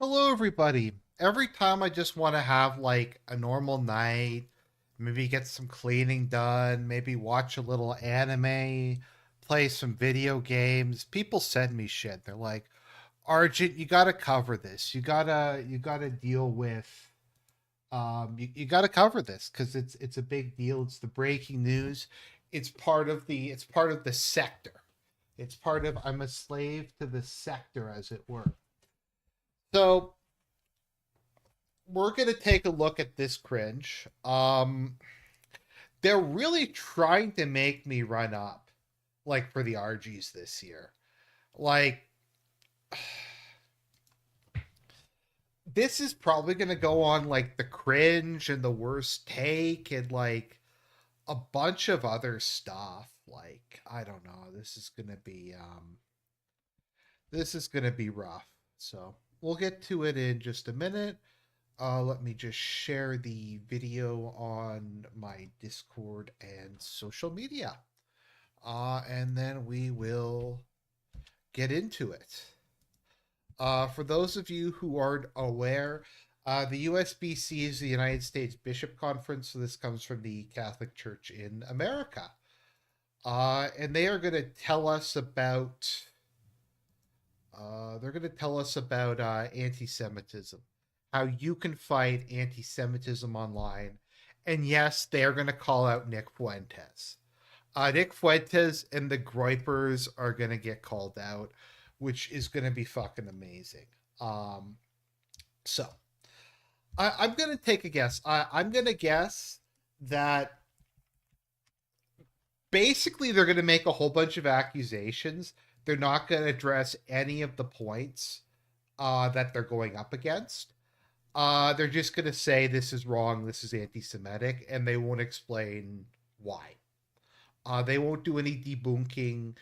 Hello, everybody. Every time I just want to have like a normal night, maybe get some cleaning done, maybe watch a little anime, play some video games, people send me shit. They're like, Argent, you gotta cover this. You gotta deal with you gotta cover this because it's a big deal. It's the breaking news. It's part of the sector. It's part of I'm a slave to the sector, as it were. So we're gonna take a look at this cringe. They're really trying to make me run up, like for the RGs this year. Like, this is probably gonna go on like the cringe and the worst take and like a bunch of other stuff. Like, I don't know. This is gonna be rough. So we'll get to it in just a minute. Let me just share the video on my Discord and social media. And then we will get into it. For those of you who aren't aware, the USBC is the United States Bishop Conference, so this comes from the Catholic Church in America. And they are going to tell us about anti-Semitism, how you can fight anti-Semitism online, and yes, they are going to call out Nick Fuentes. Nick Fuentes and the Groypers are going to get called out, which is going to be fucking amazing. So I'm going to take a guess. I'm going to guess that basically they're going to make a whole bunch of accusations. They're not going to address any of the points that they're going up against. They're just going to say this is wrong, this is anti-Semitic, and they won't explain why. They won't do any debunking.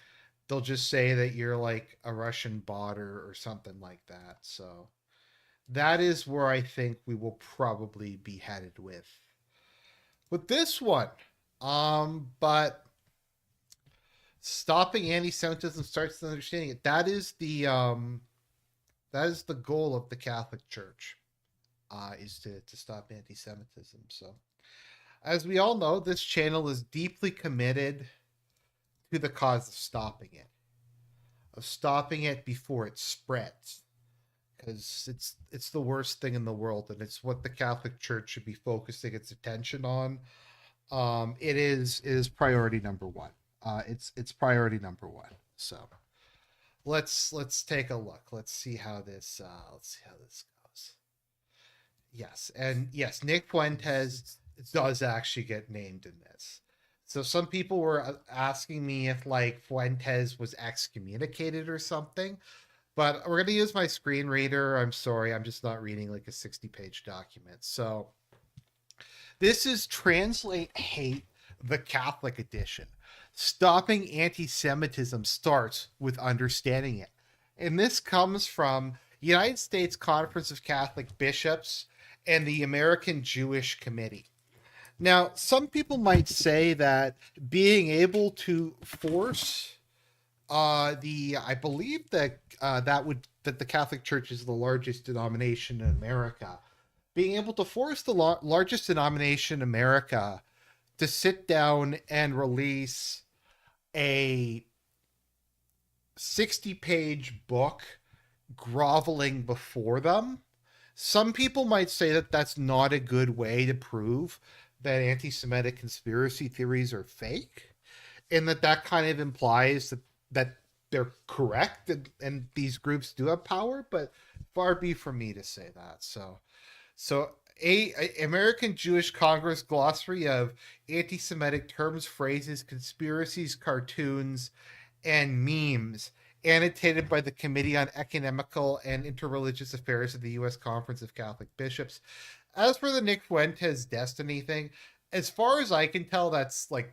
They'll just say that you're like a Russian bot or something like that. So that is where I think we will probably be headed with this one. But stopping anti-Semitism starts with understanding it. That is the goal of the Catholic Church, is to stop anti-Semitism. So, as we all know, this channel is deeply committed to the cause of stopping it before it spreads, because it's the worst thing in the world, and it's what the Catholic Church should be focusing its attention on. It is priority number one. It's priority number one. So let's take a look. Let's see how this goes. Yes, and yes, Nick Fuentes does actually get named in this. So some people were asking me if like Fuentes was excommunicated or something, but we're gonna use my screen reader. I'm sorry, I'm just not reading like a 60-page document. So this is Translate Hate, the Catholic Edition. Stopping anti-Semitism starts with understanding it. And this comes from United States Conference of Catholic Bishops and the American Jewish Committee. Now, some people might say that being able to force I believe that that the Catholic Church is the largest denomination in America. Being able to force the largest denomination in America to sit down and release a 60-page book groveling before them. Some people might say that that's not a good way to prove that anti-Semitic conspiracy theories are fake, and that kind of implies that they're correct, and these groups do have power, but far be from me to say that. So a American Jewish Congress glossary of anti-Semitic terms, phrases, conspiracies, cartoons, and memes, annotated by the Committee on Ecumenical and Interreligious Affairs of the U.S. Conference of Catholic Bishops. As for the Nick Fuentes Destiny thing, as far as I can tell, that's like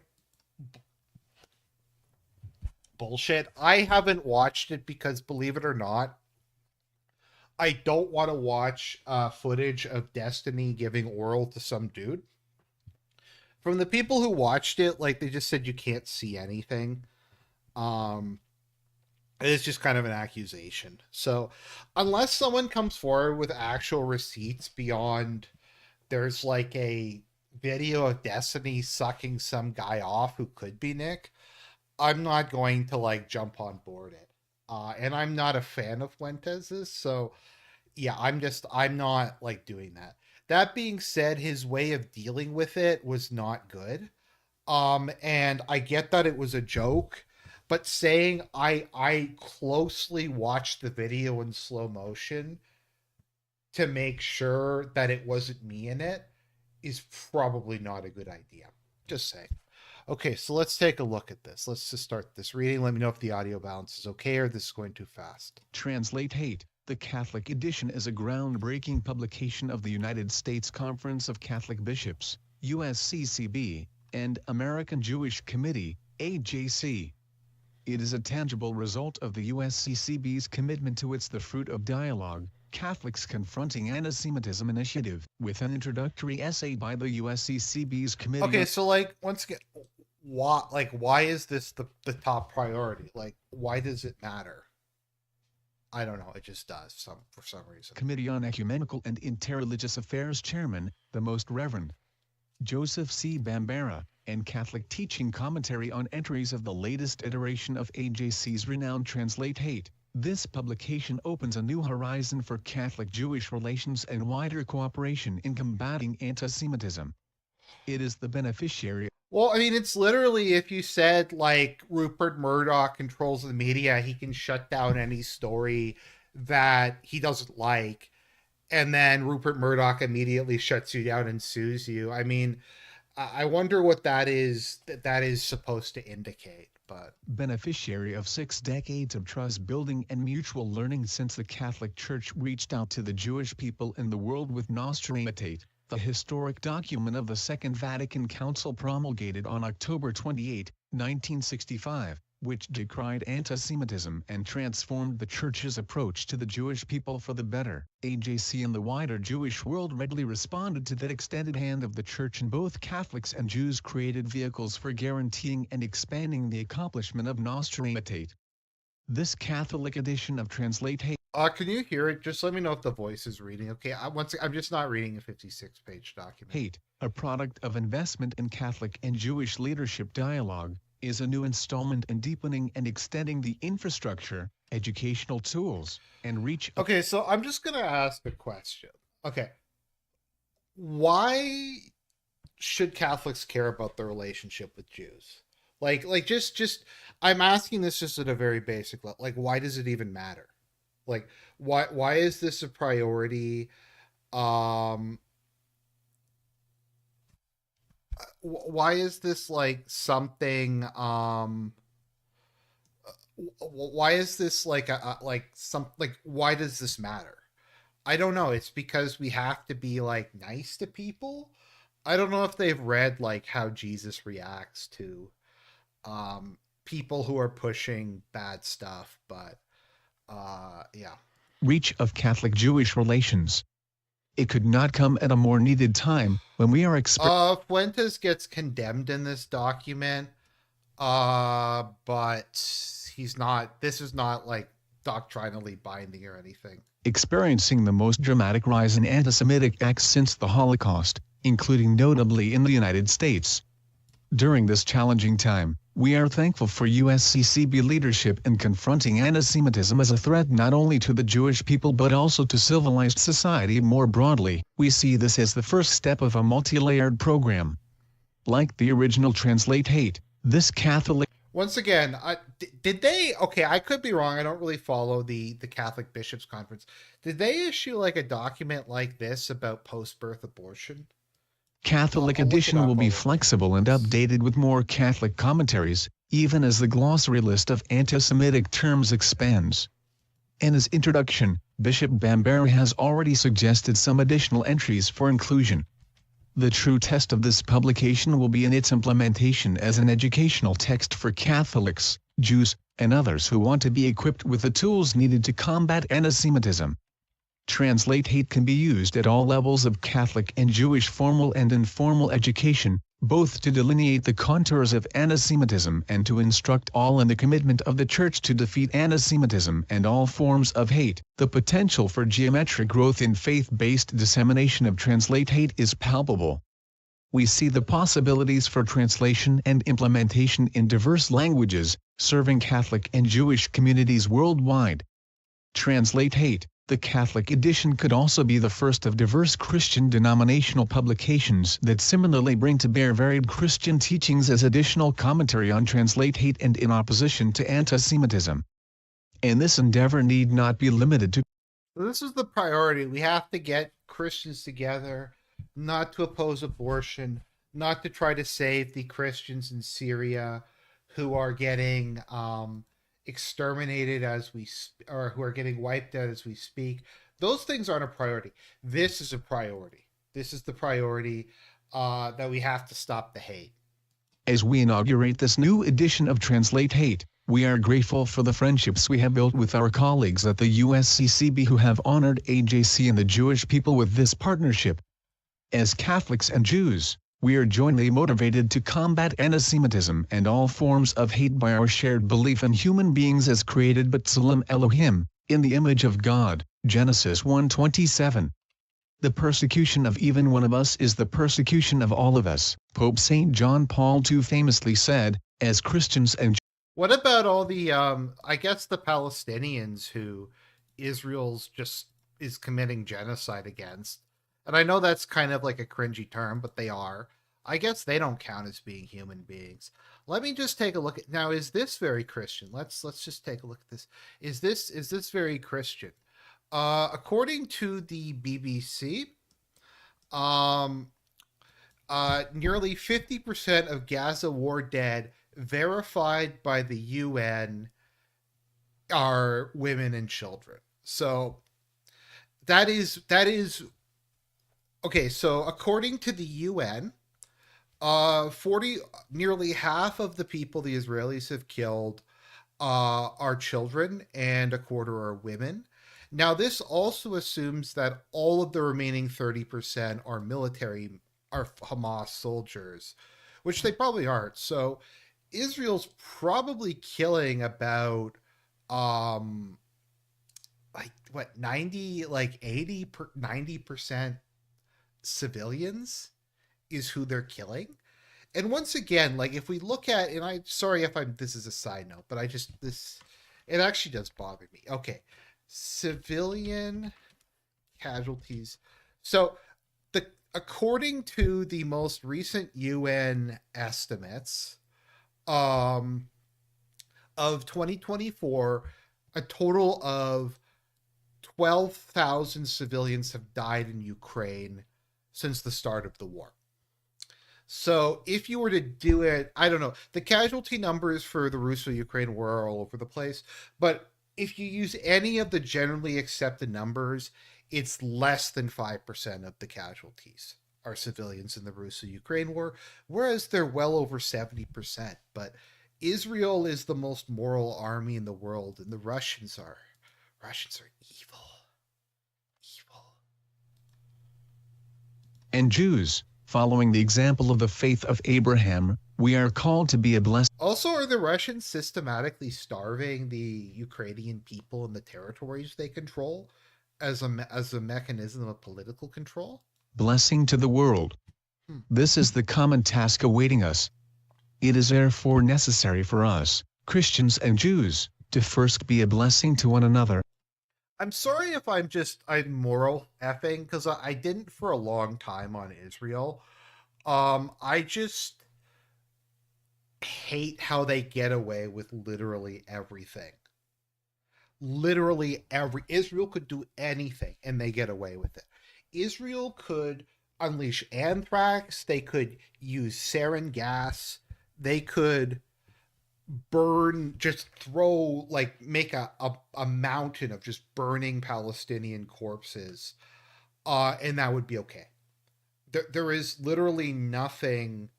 bullshit. I haven't watched it because, believe it or not, I don't want to watch footage of Destiny giving oral to some dude. From the people who watched it, like they just said you can't see anything. Um, It's just kind of an accusation. So unless someone comes forward with actual receipts beyond there's like a video of Destiny sucking some guy off who could be Nick, I'm not going to like jump on board it. And I'm not a fan of Fuentes's, so yeah, I'm not like doing that. That being said, his way of dealing with it was not good. And I get that it was a joke, but saying I closely watched the video in slow motion to make sure that it wasn't me in it is probably not a good idea. Just saying. Okay, so let's take a look at this. Let's just start this reading. Let me know if the audio balance is okay or this is going too fast. Translate Hate, the Catholic edition, is a groundbreaking publication of the United States Conference of Catholic Bishops, USCCB, and American Jewish Committee, AJC. It is a tangible result of the USCCB's commitment to its The Fruit of Dialogue, Catholics Confronting Anti-Semitism initiative, with an introductory essay by the USCCB's committee. Okay, so like once again, why is this the top priority? Like, why does it matter? I don't know. It just does for some reason. Committee on Ecumenical and Interreligious Affairs Chairman, the Most Reverend Joseph C. Bambara, and Catholic Teaching Commentary on entries of the latest iteration of AJC's renowned Translate Hate. This publication opens a new horizon for Catholic-Jewish relations and wider cooperation in combating anti-Semitism. It is the beneficiary. Well, I mean, it's literally, if you said, like, Rupert Murdoch controls the media, he can shut down any story that he doesn't like, and then Rupert Murdoch immediately shuts you down and sues you. I mean, I wonder what that is supposed to indicate. But beneficiary of 6 decades of trust building and mutual learning since the Catholic Church reached out to the Jewish people in the world with Nostra Aetate, the historic document of the Second Vatican Council promulgated on October 28, 1965, which decried anti-Semitism and transformed the Church's approach to the Jewish people for the better. AJC and the wider Jewish world readily responded to that extended hand of the Church, and both Catholics and Jews created vehicles for guaranteeing and expanding the accomplishment of Nostra Aetate. This Catholic edition of Translate Hate. Can you hear it? Just let me know if the voice is reading. Okay, I'm just not reading a 56-page document. Hate, a product of investment in Catholic and Jewish leadership dialogue, is a new installment in deepening and extending the infrastructure, educational tools, and reach. Okay, so I'm just going to ask a question. Okay. Why should Catholics care about their relationship with Jews? Like just I'm asking this just at a very basic level. Like, why does it even matter? Like, why is this a priority? Why is this like something why is this like why does this matter? I don't know. It's because we have to be like nice to people. I don't know if they've read like how Jesus reacts to people who are pushing bad stuff, but yeah. Reach of Catholic-Jewish relations. It could not come at a more needed time when we are Fuentes gets condemned in this document, but this is not like doctrinally binding or anything. Experiencing the most dramatic rise in anti-Semitic acts since the Holocaust, including notably in the United States. During this challenging time, we are thankful for USCCB leadership in confronting anti-Semitism as a threat not only to the Jewish people but also to civilized society more broadly. We see this as the first step of a multi-layered program. Like the original Translate Hate, this Catholic... Once again, did they... Okay, I could be wrong. I don't really follow the Catholic Bishops' Conference. Did they issue like a document like this about post-birth abortion? Catholic edition will be flexible and updated with more Catholic commentaries, even as the glossary list of anti-Semitic terms expands. In his introduction, Bishop Bambara has already suggested some additional entries for inclusion. The true test of this publication will be in its implementation as an educational text for Catholics, Jews, and others who want to be equipped with the tools needed to combat anti-Semitism. Translate Hate can be used at all levels of Catholic and Jewish formal and informal education, both to delineate the contours of anti-Semitism and to instruct all in the commitment of the Church to defeat anti-Semitism and all forms of hate. The potential for geometric growth in faith-based dissemination of translate hate is palpable. We see the possibilities for translation and implementation in diverse languages, serving Catholic and Jewish communities worldwide. Translate Hate, the Catholic edition, could also be the first of diverse Christian denominational publications that similarly bring to bear varied Christian teachings as additional commentary on Translate Hate and in opposition to anti-Semitism. And this endeavor need not be limited to. This is the priority. We have to get Christians together, not to oppose abortion, not to try to save the Christians in Syria who are getting exterminated as we or who are getting wiped out as we speak. Those things aren't a priority. This is a priority. This is the priority that we have to stop the hate. As we inaugurate this new edition of Translate Hate, we are grateful for the friendships we have built with our colleagues at the USCCB who have honored AJC and the Jewish people with this partnership. As Catholics and Jews, we are jointly motivated to combat anti-Semitism and all forms of hate by our shared belief in human beings as created B'Tselem Elohim, in the image of God, Genesis 1:27. The persecution of even one of us is the persecution of all of us, Pope St. John Paul II famously said, as Christians and. What about all the, I guess the Palestinians who Israel's just is committing genocide against? And I know that's kind of like a cringy term, but they are. I guess they don't count as being human beings. Let me just take a look at now. Is this very Christian? Let's just take a look at this. Is this very Christian? According to the BBC, nearly 50% of Gaza war dead verified by the UN are women and children. So that is okay. So according to the UN, nearly half of the people the Israelis have killed are children, and a quarter are women. Now, this also assumes that all of the remaining 30% are Hamas soldiers, which they probably aren't. So Israel's probably killing about like what 90% civilians is who they're killing. And once again, like if we look at, and I'm sorry if this is a side note, but it actually does bother me. Okay. Civilian casualties. So according to the most recent UN estimates of 2024, a total of 12,000 civilians have died in Ukraine since the start of the war. So if you were to do it, I don't know, the casualty numbers for the Russo-Ukraine war are all over the place, but if you use any of the generally accepted numbers, it's less than 5% of the casualties are civilians in the Russo-Ukraine war, whereas they're well over 70%. But Israel is the most moral army in the world, and the Russians are evil. Evil. And Jews, following the example of the faith of Abraham, we are called to be a blessing. Also, are the Russians systematically starving the Ukrainian people in the territories they control as a mechanism of political control? Blessing to the world. This is the common task awaiting us. It is therefore necessary for us, Christians and Jews, to first be a blessing to one another. I'm sorry if I'm moral effing, because I didn't for a long time on Israel. I just hate how they get away with literally everything. Israel could do anything and they get away with it. Israel could unleash anthrax, they could use sarin gas, they could make a mountain of just burning Palestinian corpses, and that would be okay. There is literally nothing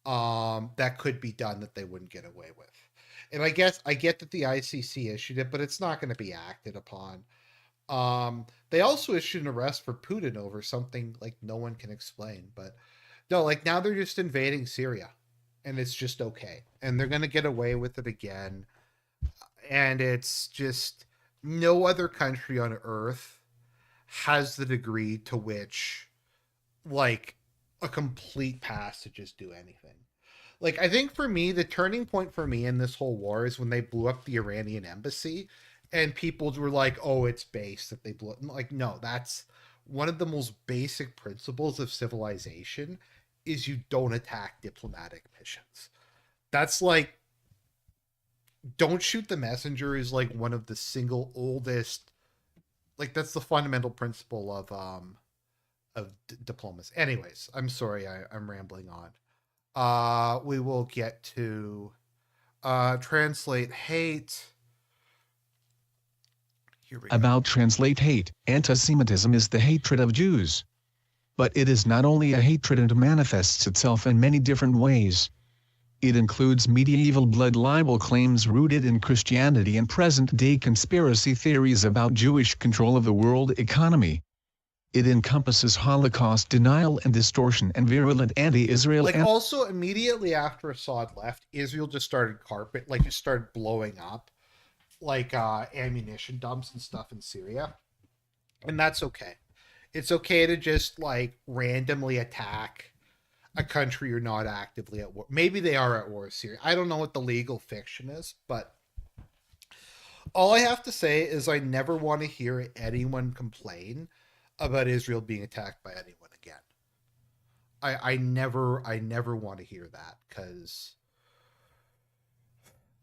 that could be done that they wouldn't get away with. And I get that the ICC issued it, but it's not going to be acted upon. They also issued an arrest for Putin over something like no one can explain. But No, like now they're just invading Syria, and it's just okay, and they're gonna get away with it again. And it's just no other country on earth has the degree to which like a complete pass to just do anything. Like I think for me, the turning point for me in this whole war is when they blew up the Iranian embassy, and people were like, "Oh, it's base that they blew up." Like, no, that's one of the most basic principles of civilization is you don't attack diplomatic missions. That's like don't shoot the messenger is like one of the single oldest, like that's the fundamental principle of diplomacy. Anyways, I'm sorry, I'm rambling on. We will get to translate hate. Here we go. About translate hate, anti-Semitism is the hatred of Jews. But it is not only a hatred, and manifests itself in many different ways. It includes medieval blood libel claims rooted in Christianity and present-day conspiracy theories about Jewish control of the world economy. It encompasses Holocaust denial and distortion and virulent anti-Israel. Like also immediately after Assad left, Israel just started just started blowing up like ammunition dumps and stuff in Syria. And that's okay. It's okay to just like randomly attack a country you're not actively at war. Maybe they are at war with Syria. I don't know what the legal fiction is, but all I have to say is I never want to hear anyone complain about Israel being attacked by anyone again. I never want to hear that, because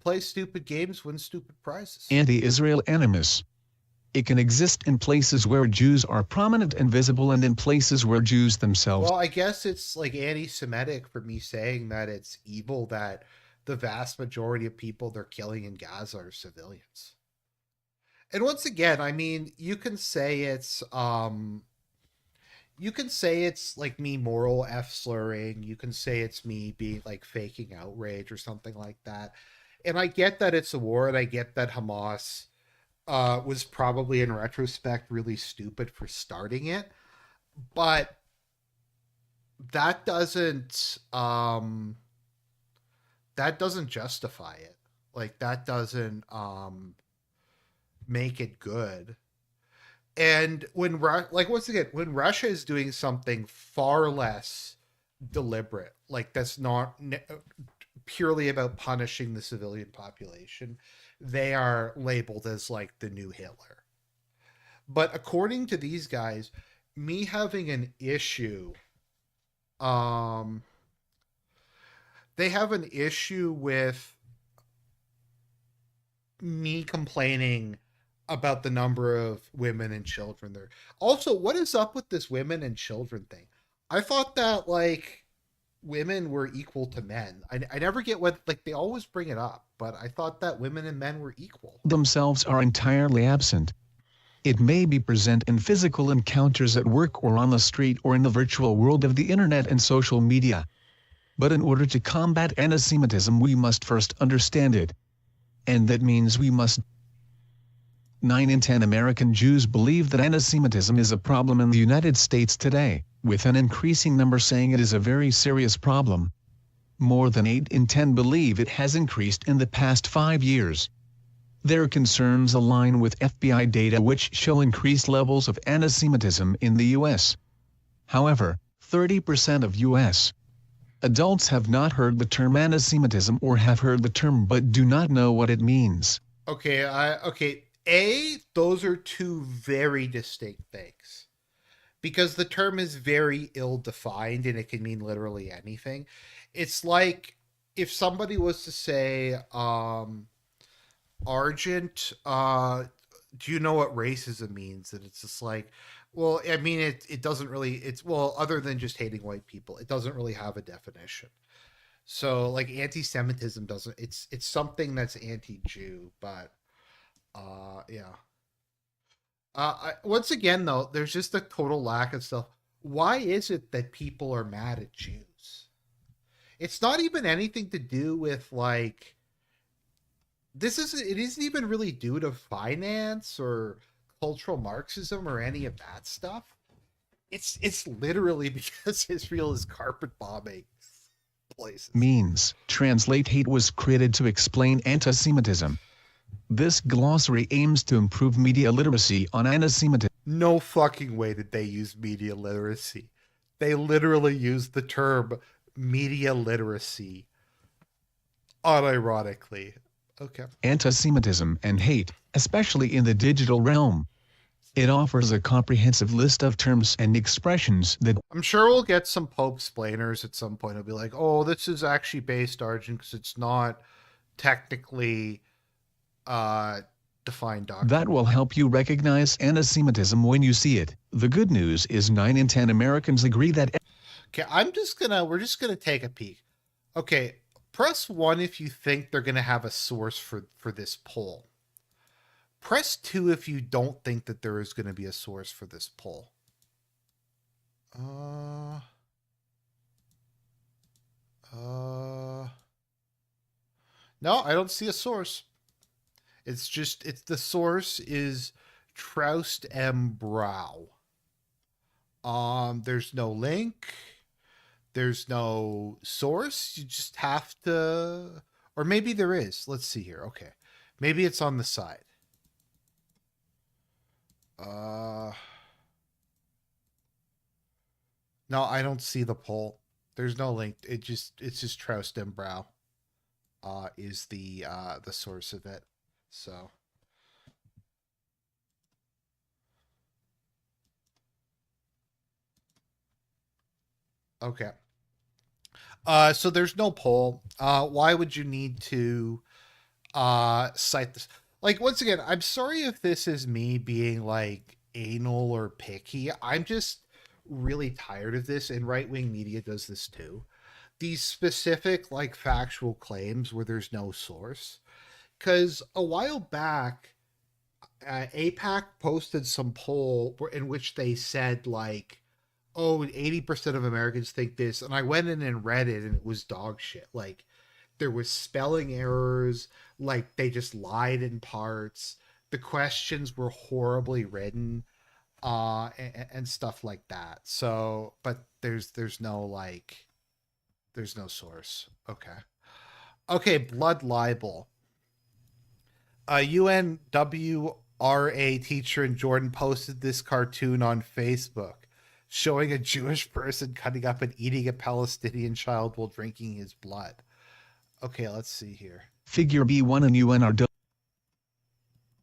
play stupid games, win stupid prizes. Anti-Israel animus. It can exist in places where Jews are prominent and visible, and in places where Jews themselves. Well, I guess it's like anti-Semitic for me saying that it's evil that the vast majority of people they're killing in Gaza are civilians. And once again, I mean, you can say it's like me moral F slurring. You can say it's me being like faking outrage or something like that. And I get that it's a war, and I get that Hamas was probably in retrospect really stupid for starting it, but that doesn't justify it. Like that doesn't make it good. And when once again, when Russia is doing something far less deliberate, like that's not purely about punishing the civilian population, they are labeled as like the new Hitler. But according to these guys, me having an issue, they have an issue with me complaining about the number of women and children there. Also, what is up with this women and children thing? I thought that like women were equal to men. I never get what, like they always bring it up, but I thought that women and men were equal. Themselves are entirely absent. It may be present in physical encounters at work or on the street or in the virtual world of the internet and social media. But in order to combat anti-Semitism, we must first understand it. And that means we must. 9 in 10 American Jews believe that anti-Semitism is a problem in the United States today, with an increasing number saying it is a very serious problem. More than 8 in 10 believe it has increased in the past 5 years. Their concerns align with FBI data which show increased levels of anti-Semitism in the U.S. However, 30% of U.S. adults have not heard the term anti-Semitism or have heard the term but do not know what it means. Okay, those are two very distinct things. Because the term is very ill-defined and it can mean literally anything. It's like if somebody was to say, Argent, do you know what racism means? And it's just like, well, I mean, it doesn't really, other than just hating white people, it doesn't really have a definition. So like anti-Semitism doesn't, it's something that's anti-Jew, but yeah. Once again, though, there's just a total lack of stuff. Why is it that people are mad at Jews? It's not even anything to do with like it isn't even really due to finance or cultural Marxism or any of that stuff. It's literally because Israel is carpet bombing places. Means. Translate hate was created to explain anti-Semitism. This glossary aims to improve media literacy on anti-Semitism. No fucking way did they use media literacy. They literally used the term media literacy unironically. Okay. Anti-Semitism and hate, especially in the digital realm. It offers a comprehensive list of terms and expressions that I'm sure we'll get some Pope splainers at some point. It'll be like, oh, this is actually based, Argent, because it's not technically defined doctrine. that will help you recognize anti-Semitism when you see it. The good news is 9 in 10 Americans agree that. Okay, we're just gonna take a peek. Okay, press 1 if you think they're gonna have a source for this poll. Press 2 if you don't think that there is gonna be a source for this poll. No, I don't see a source. It's the source is Troust M. Brow. There's no link. There's no source. You just have to, or maybe there is. Let's see here. Okay. Maybe it's on the side. No, I don't see the poll. There's no link. It's just Troust and Brow is the source of it. So okay. So there's no poll. Why would you need to cite this? Like, once again, I'm sorry if this is me being like anal or picky. I'm just really tired of this, and right-wing media does this too. These specific like factual claims where there's no source. Because a while back, APAC posted some poll in which they said like, oh, 80% of Americans think this. And I went in and read it, and it was dog shit. Like, there was spelling errors. Like, they just lied in parts. The questions were horribly written, and stuff like that. So, but there's no source. Okay, blood libel. A UNWRA teacher in Jordan posted this cartoon on Facebook showing a Jewish person cutting up and eating a Palestinian child while drinking his blood. Okay, let's see here. Figure B1 and UNRW.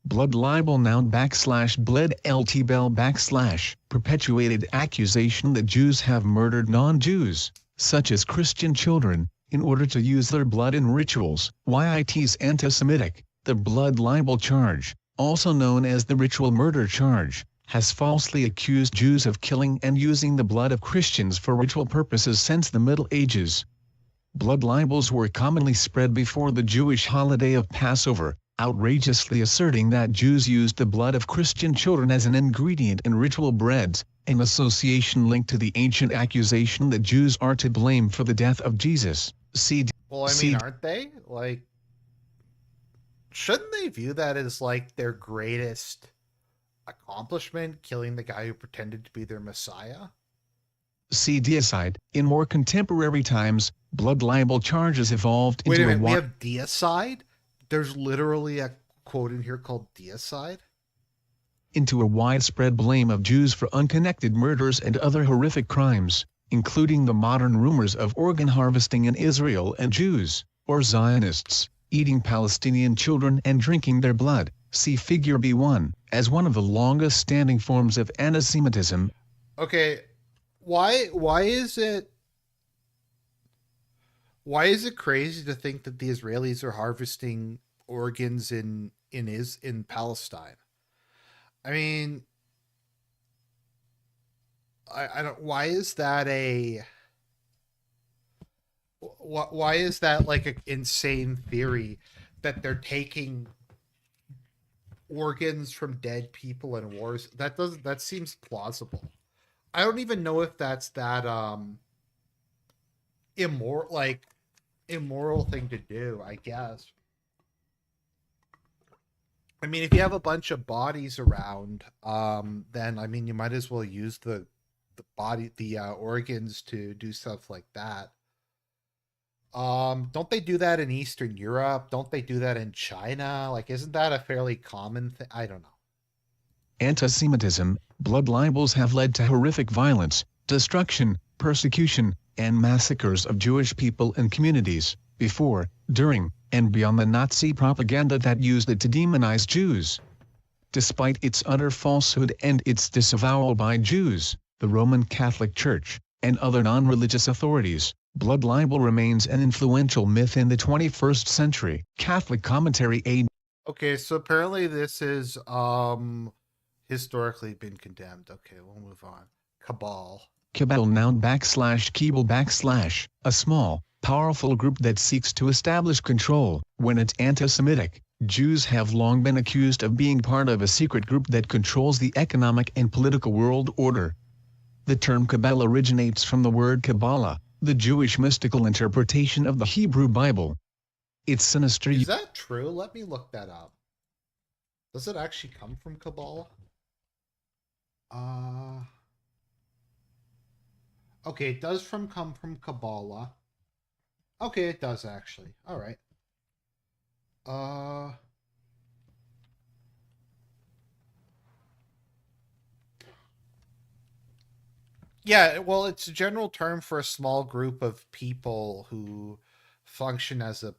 Blood libel noun / bled lt bell / perpetuated accusation that Jews have murdered non-Jews, such as Christian children, in order to use their blood in rituals. YIT's anti-Semitic. The blood libel charge, also known as the ritual murder charge, has falsely accused Jews of killing and using the blood of Christians for ritual purposes since the Middle Ages. Blood libels were commonly spread before the Jewish holiday of Passover, outrageously asserting that Jews used the blood of Christian children as an ingredient in ritual breads, an association linked to the ancient accusation that Jews are to blame for the death of Jesus. Well, I mean, aren't they? Like, shouldn't they view that as like their greatest accomplishment, killing the guy who pretended to be their Messiah? See deicide. In more contemporary times, blood libel charges evolved into Wait a minute, we have deicide? There's literally a quote in here called deicide? Into a widespread blame of Jews for unconnected murders and other horrific crimes, including the modern rumors of organ harvesting in Israel and Jews, or Zionists, eating Palestinian children and drinking their blood. See Figure B1, as one of the longest standing forms of anti-Semitism. Okay, why is it crazy to think that the Israelis are harvesting organs in Palestine? I mean, I don't. Why is that like an insane theory that they're taking organs from dead people in wars? That seems plausible. I don't even know if that's that immoral thing to do, I guess. I mean, if you have a bunch of bodies around, then I mean you might as well use the organs to do stuff like that. Don't they do that in Eastern Europe? Don't they do that in China? Like, isn't that a fairly common thing? I don't know. Anti-Semitism, blood libels have led to horrific violence, destruction, persecution, and massacres of Jewish people and communities, before, during, and beyond the Nazi propaganda that used it to demonize Jews. Despite its utter falsehood and its disavowal by Jews, the Roman Catholic Church, and other non-religious authorities, blood libel remains an influential myth in the 21st century. Catholic commentary AJC. Okay, so apparently this is historically been condemned. Okay, we'll move on. Cabal. Cabal noun / Kebil / a small, powerful group that seeks to establish control. When it's anti-Semitic, Jews have long been accused of being part of a secret group that controls the economic and political world order. The term Cabal originates from the word Kabbalah, the Jewish mystical interpretation of the Hebrew Bible. It's sinister. Is that true? Let me look that up. Does it actually come from Kabbalah? Okay, it does come from Kabbalah. Okay, it does actually. All right. Yeah, well, it's a general term for a small group of people who function as a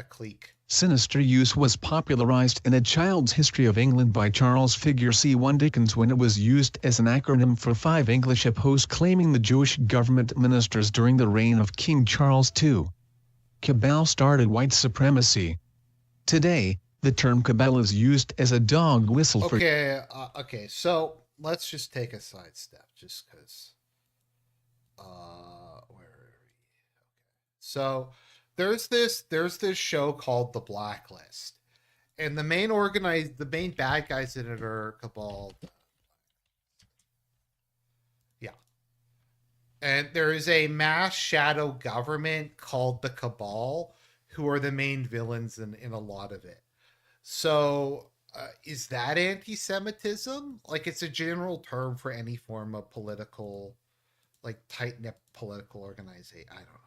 clique. Sinister use was popularized in A Child's History of England by Charles Figure C1 Dickens when it was used as an acronym for 5 English epos claiming the Jewish government ministers during the reign of King Charles II. Cabal started white supremacy. Today, the term cabal is used as a dog whistle for... Okay, so let's just take a sidestep, just because... where are we? Okay. So... There's this show called The Blacklist, and the main bad guys in it are Cabal. Yeah, and there is a mass shadow government called the Cabal, who are the main villains in a lot of it. So, is that anti-Semitism? Like, it's a general term for any form of political, like tight-knit political organization. I don't know.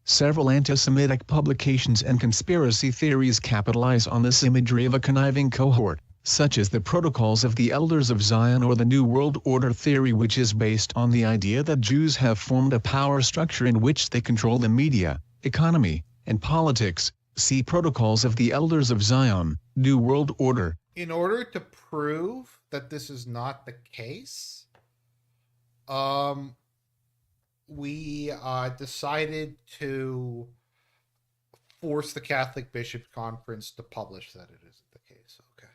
Several anti-Semitic publications and conspiracy theories capitalize on this imagery of a conniving cohort, such as the Protocols of the Elders of Zion or the New World Order theory, which is based on the idea that Jews have formed a power structure in which they control the media, economy, and politics. See Protocols of the Elders of Zion, New World Order. In order to prove that this is not the case, we decided to force the Catholic Bishops' Conference to publish that it isn't the case. Okay.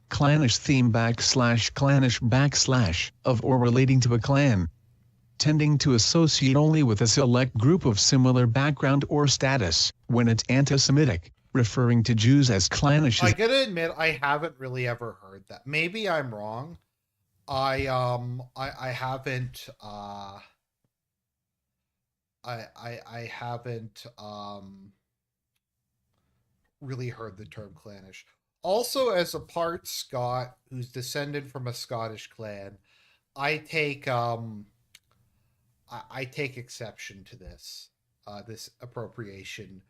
Clannish theme / clannish / of or relating to a clan, tending to associate only with a select group of similar background or status. When it's anti-Semitic, referring to Jews as clannish. I gotta admit, I haven't really ever heard that. Maybe I'm wrong. I haven't really heard the term clannish. Also, as a part Scot who's descended from a Scottish clan, I take exception to this appropriation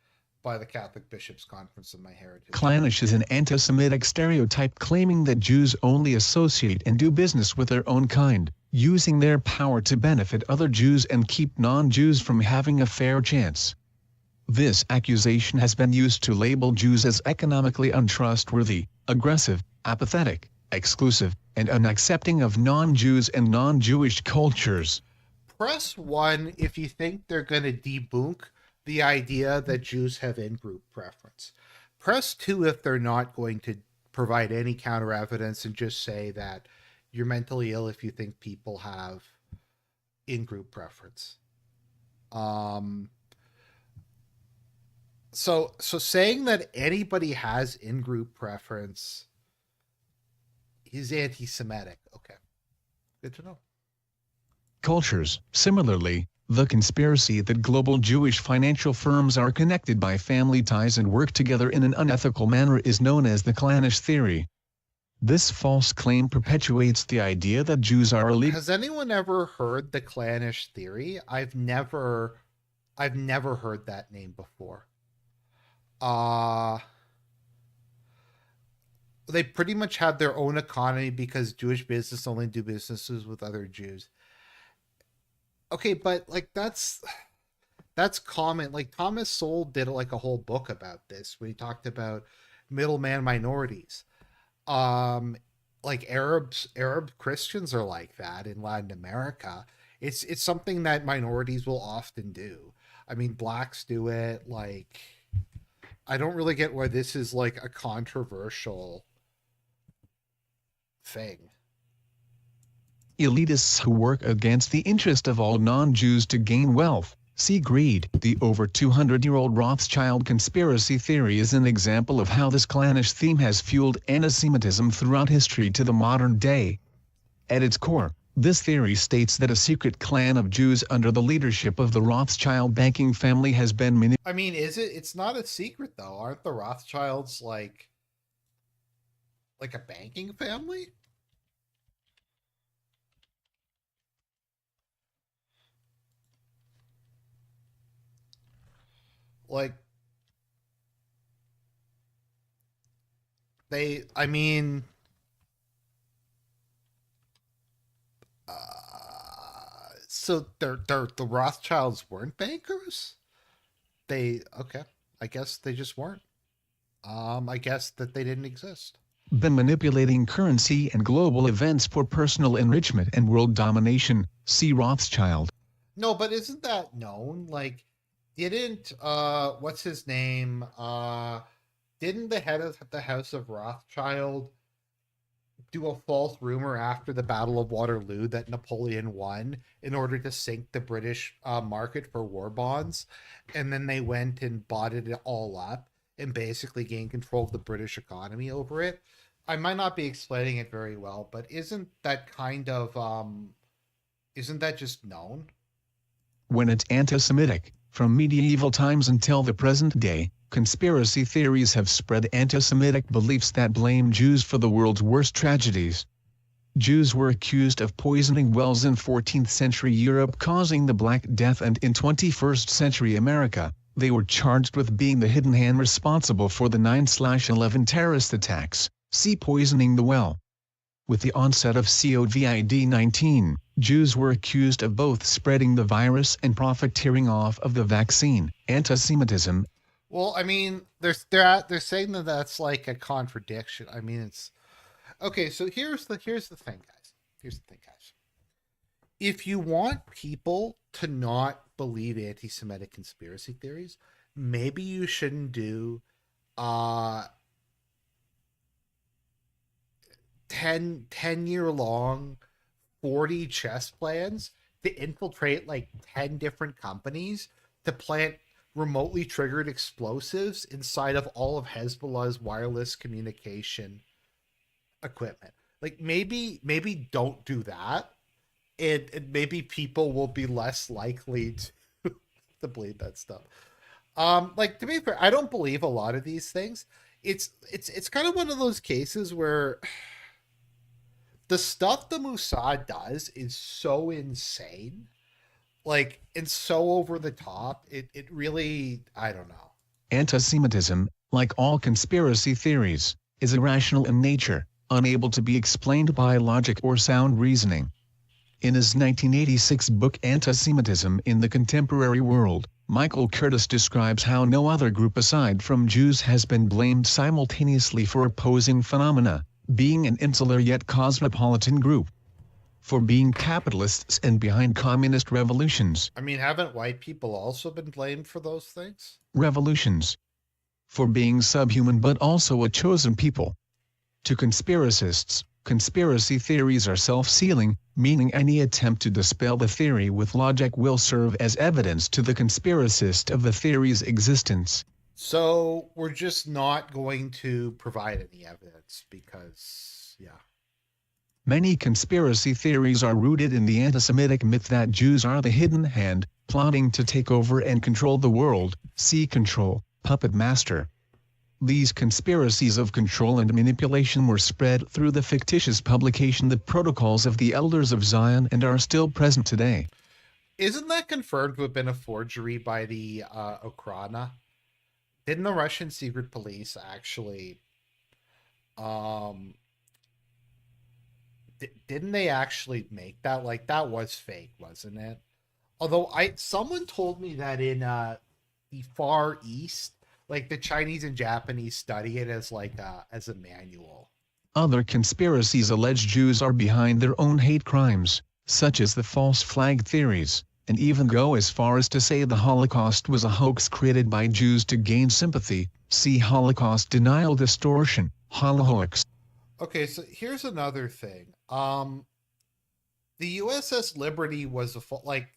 by the Catholic Bishops' Conference of my heritage. Clannish is an anti-Semitic stereotype claiming that Jews only associate and do business with their own kind, using their power to benefit other Jews and keep non-Jews from having a fair chance. This accusation has been used to label Jews as economically untrustworthy, aggressive, apathetic, exclusive, and unaccepting of non-Jews and non-Jewish cultures. Press 1 if you think they're going to debunk the idea that Jews have in-group preference. Press 2 if they're not going to provide any counter evidence and just say that you're mentally ill if you think people have in-group preference. So saying that anybody has in-group preference is anti-Semitic. Okay. Good to know. Cultures. Similarly, The conspiracy that global Jewish financial firms are connected by family ties and work together in an unethical manner is known as the clannish theory. This false claim perpetuates the idea that Jews are illegal. Has anyone ever heard the clannish theory? I've never heard that name before. They pretty much have their own economy because Jewish business only do businesses with other Jews. Okay, but like that's common. Like Thomas Sowell did like a whole book about this when he talked about middleman minorities. Like Arab Christians are like that in Latin America. It's something that minorities will often do. I mean, blacks do it. Like, I don't really get why this is like a controversial thing. Elitists who work against the interest of all non-Jews to gain wealth. See greed. The over 200-year-old Rothschild conspiracy theory is an example of how this clannish theme has fueled anti-Semitism throughout history to the modern day. At its core, this theory states that a secret clan of Jews under the leadership of the Rothschild banking family has been manipulated. I mean, is it? It's not a secret though. Aren't the Rothschilds like a banking family? Like, I mean, so the Rothschilds weren't bankers? Okay. I guess they just weren't. I guess that they didn't exist. Been manipulating currency and global events for personal enrichment and world domination. See Rothschild. No, but isn't that known? Like, didn't what's his name? Didn't the head of the House of Rothschild do a false rumor after the Battle of Waterloo that Napoleon won in order to sink the British market for war bonds? And then they went and bought it all up and basically gained control of the British economy over it. I might not be explaining it very well, but isn't that kind of isn't that just known? When it's anti-Semitic, from medieval times until the present day, conspiracy theories have spread anti-Semitic beliefs that blame Jews for the world's worst tragedies. Jews were accused of poisoning wells in 14th century Europe, causing the Black Death, and in 21st century America, they were charged with being the hidden hand responsible for the 9/11 terrorist attacks. See poisoning the well. With the onset of COVID-19, Jews were accused of both spreading the virus and profiteering off of the vaccine. Anti-Semitism. Well, I mean, they're saying that that's like a contradiction. I mean, it's okay. So here's the thing, guys. Here's the thing, guys. If you want people to not believe anti-Semitic conspiracy theories, maybe you shouldn't do 10-year long 40 chess plans to infiltrate like 10 different companies to plant remotely triggered explosives inside of all of Hezbollah's wireless communication equipment. Like, maybe don't do that, and maybe people will be less likely to believe that stuff. Like, to be fair, I don't believe a lot of these things. It's kind of one of those cases where the stuff the Mossad does is so insane, like, and so over the top. It really, I don't know. Anti-Semitism, like all conspiracy theories, is irrational in nature, unable to be explained by logic or sound reasoning. In his 1986 book Anti-Semitism in the Contemporary World, Michael Curtis describes how no other group aside from Jews has been blamed simultaneously for opposing phenomena, being an insular yet cosmopolitan group, for being capitalists and behind communist revolutions. I mean, haven't white people also been blamed for those things? Revolutions. For being subhuman but also a chosen people. To conspiracists, conspiracy theories are self-sealing, meaning any attempt to dispel the theory with logic will serve as evidence to the conspiracist of the theory's existence. So we're just not going to provide any evidence because, yeah. Many conspiracy theories are rooted in the anti-Semitic myth that Jews are the hidden hand, plotting to take over and control the world. See control, puppet master. These conspiracies of control and manipulation were spread through the fictitious publication The Protocols of the Elders of Zion and are still present today. Isn't that confirmed to have been a forgery by the Okrana? Didn't the Russian secret police actually um didn't they actually make that? Like that was fake, wasn't it? Although I someone told me that in the Far East, like the Chinese and Japanese study it as like as a manual. Other conspiracies allege Jews are behind their own hate crimes, such as the false flag theories, and even go as far as to say the Holocaust was a hoax created by Jews to gain sympathy. See Holocaust denial distortion, Holohoax. Okay, so here's another thing. The USS Liberty was a like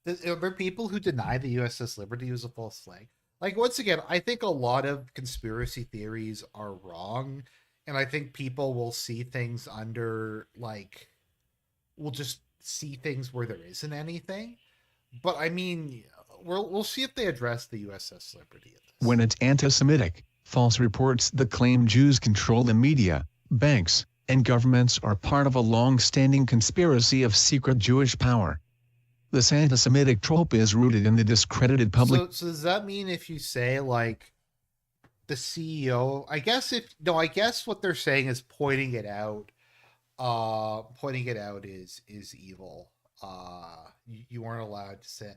there are people who deny the USS Liberty was a false flag. Like once again, I think a lot of conspiracy theories are wrong, and I think people will see things under like will just see things where there isn't anything. But I mean, we'll see if they address the USS Liberty in this. When it's anti-Semitic, false reports that claim Jews control the media, banks, and governments are part of a long-standing conspiracy of secret Jewish power. This anti-Semitic trope is rooted in the discredited public. So does that mean if you say like the CEO, I guess if no, I guess what they're saying is pointing it out is evil. You weren't allowed to say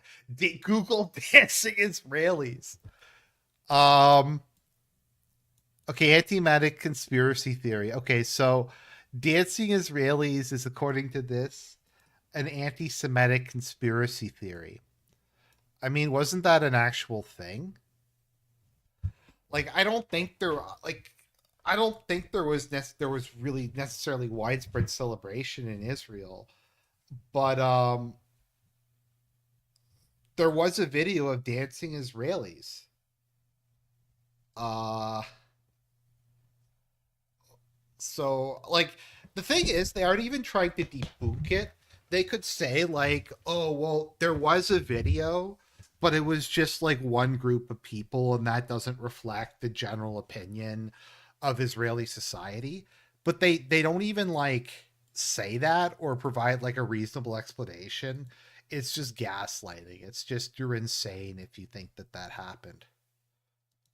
Google dancing Israelis. Okay, anti-Semitic conspiracy theory. Okay, so dancing Israelis is, according to this, an anti-Semitic conspiracy theory. I mean, wasn't that an actual thing? Like, I don't think there was really necessarily widespread celebration in Israel, but there was a video of dancing Israelis. Uh so like the thing is they aren't even trying to debunk it. They could say like, oh well, there was a video, but it was just like one group of people and that doesn't reflect the general opinion of Israeli society. But they don't even like say that or provide like a reasonable explanation. It's just gaslighting. It's just you're insane if you think that that happened.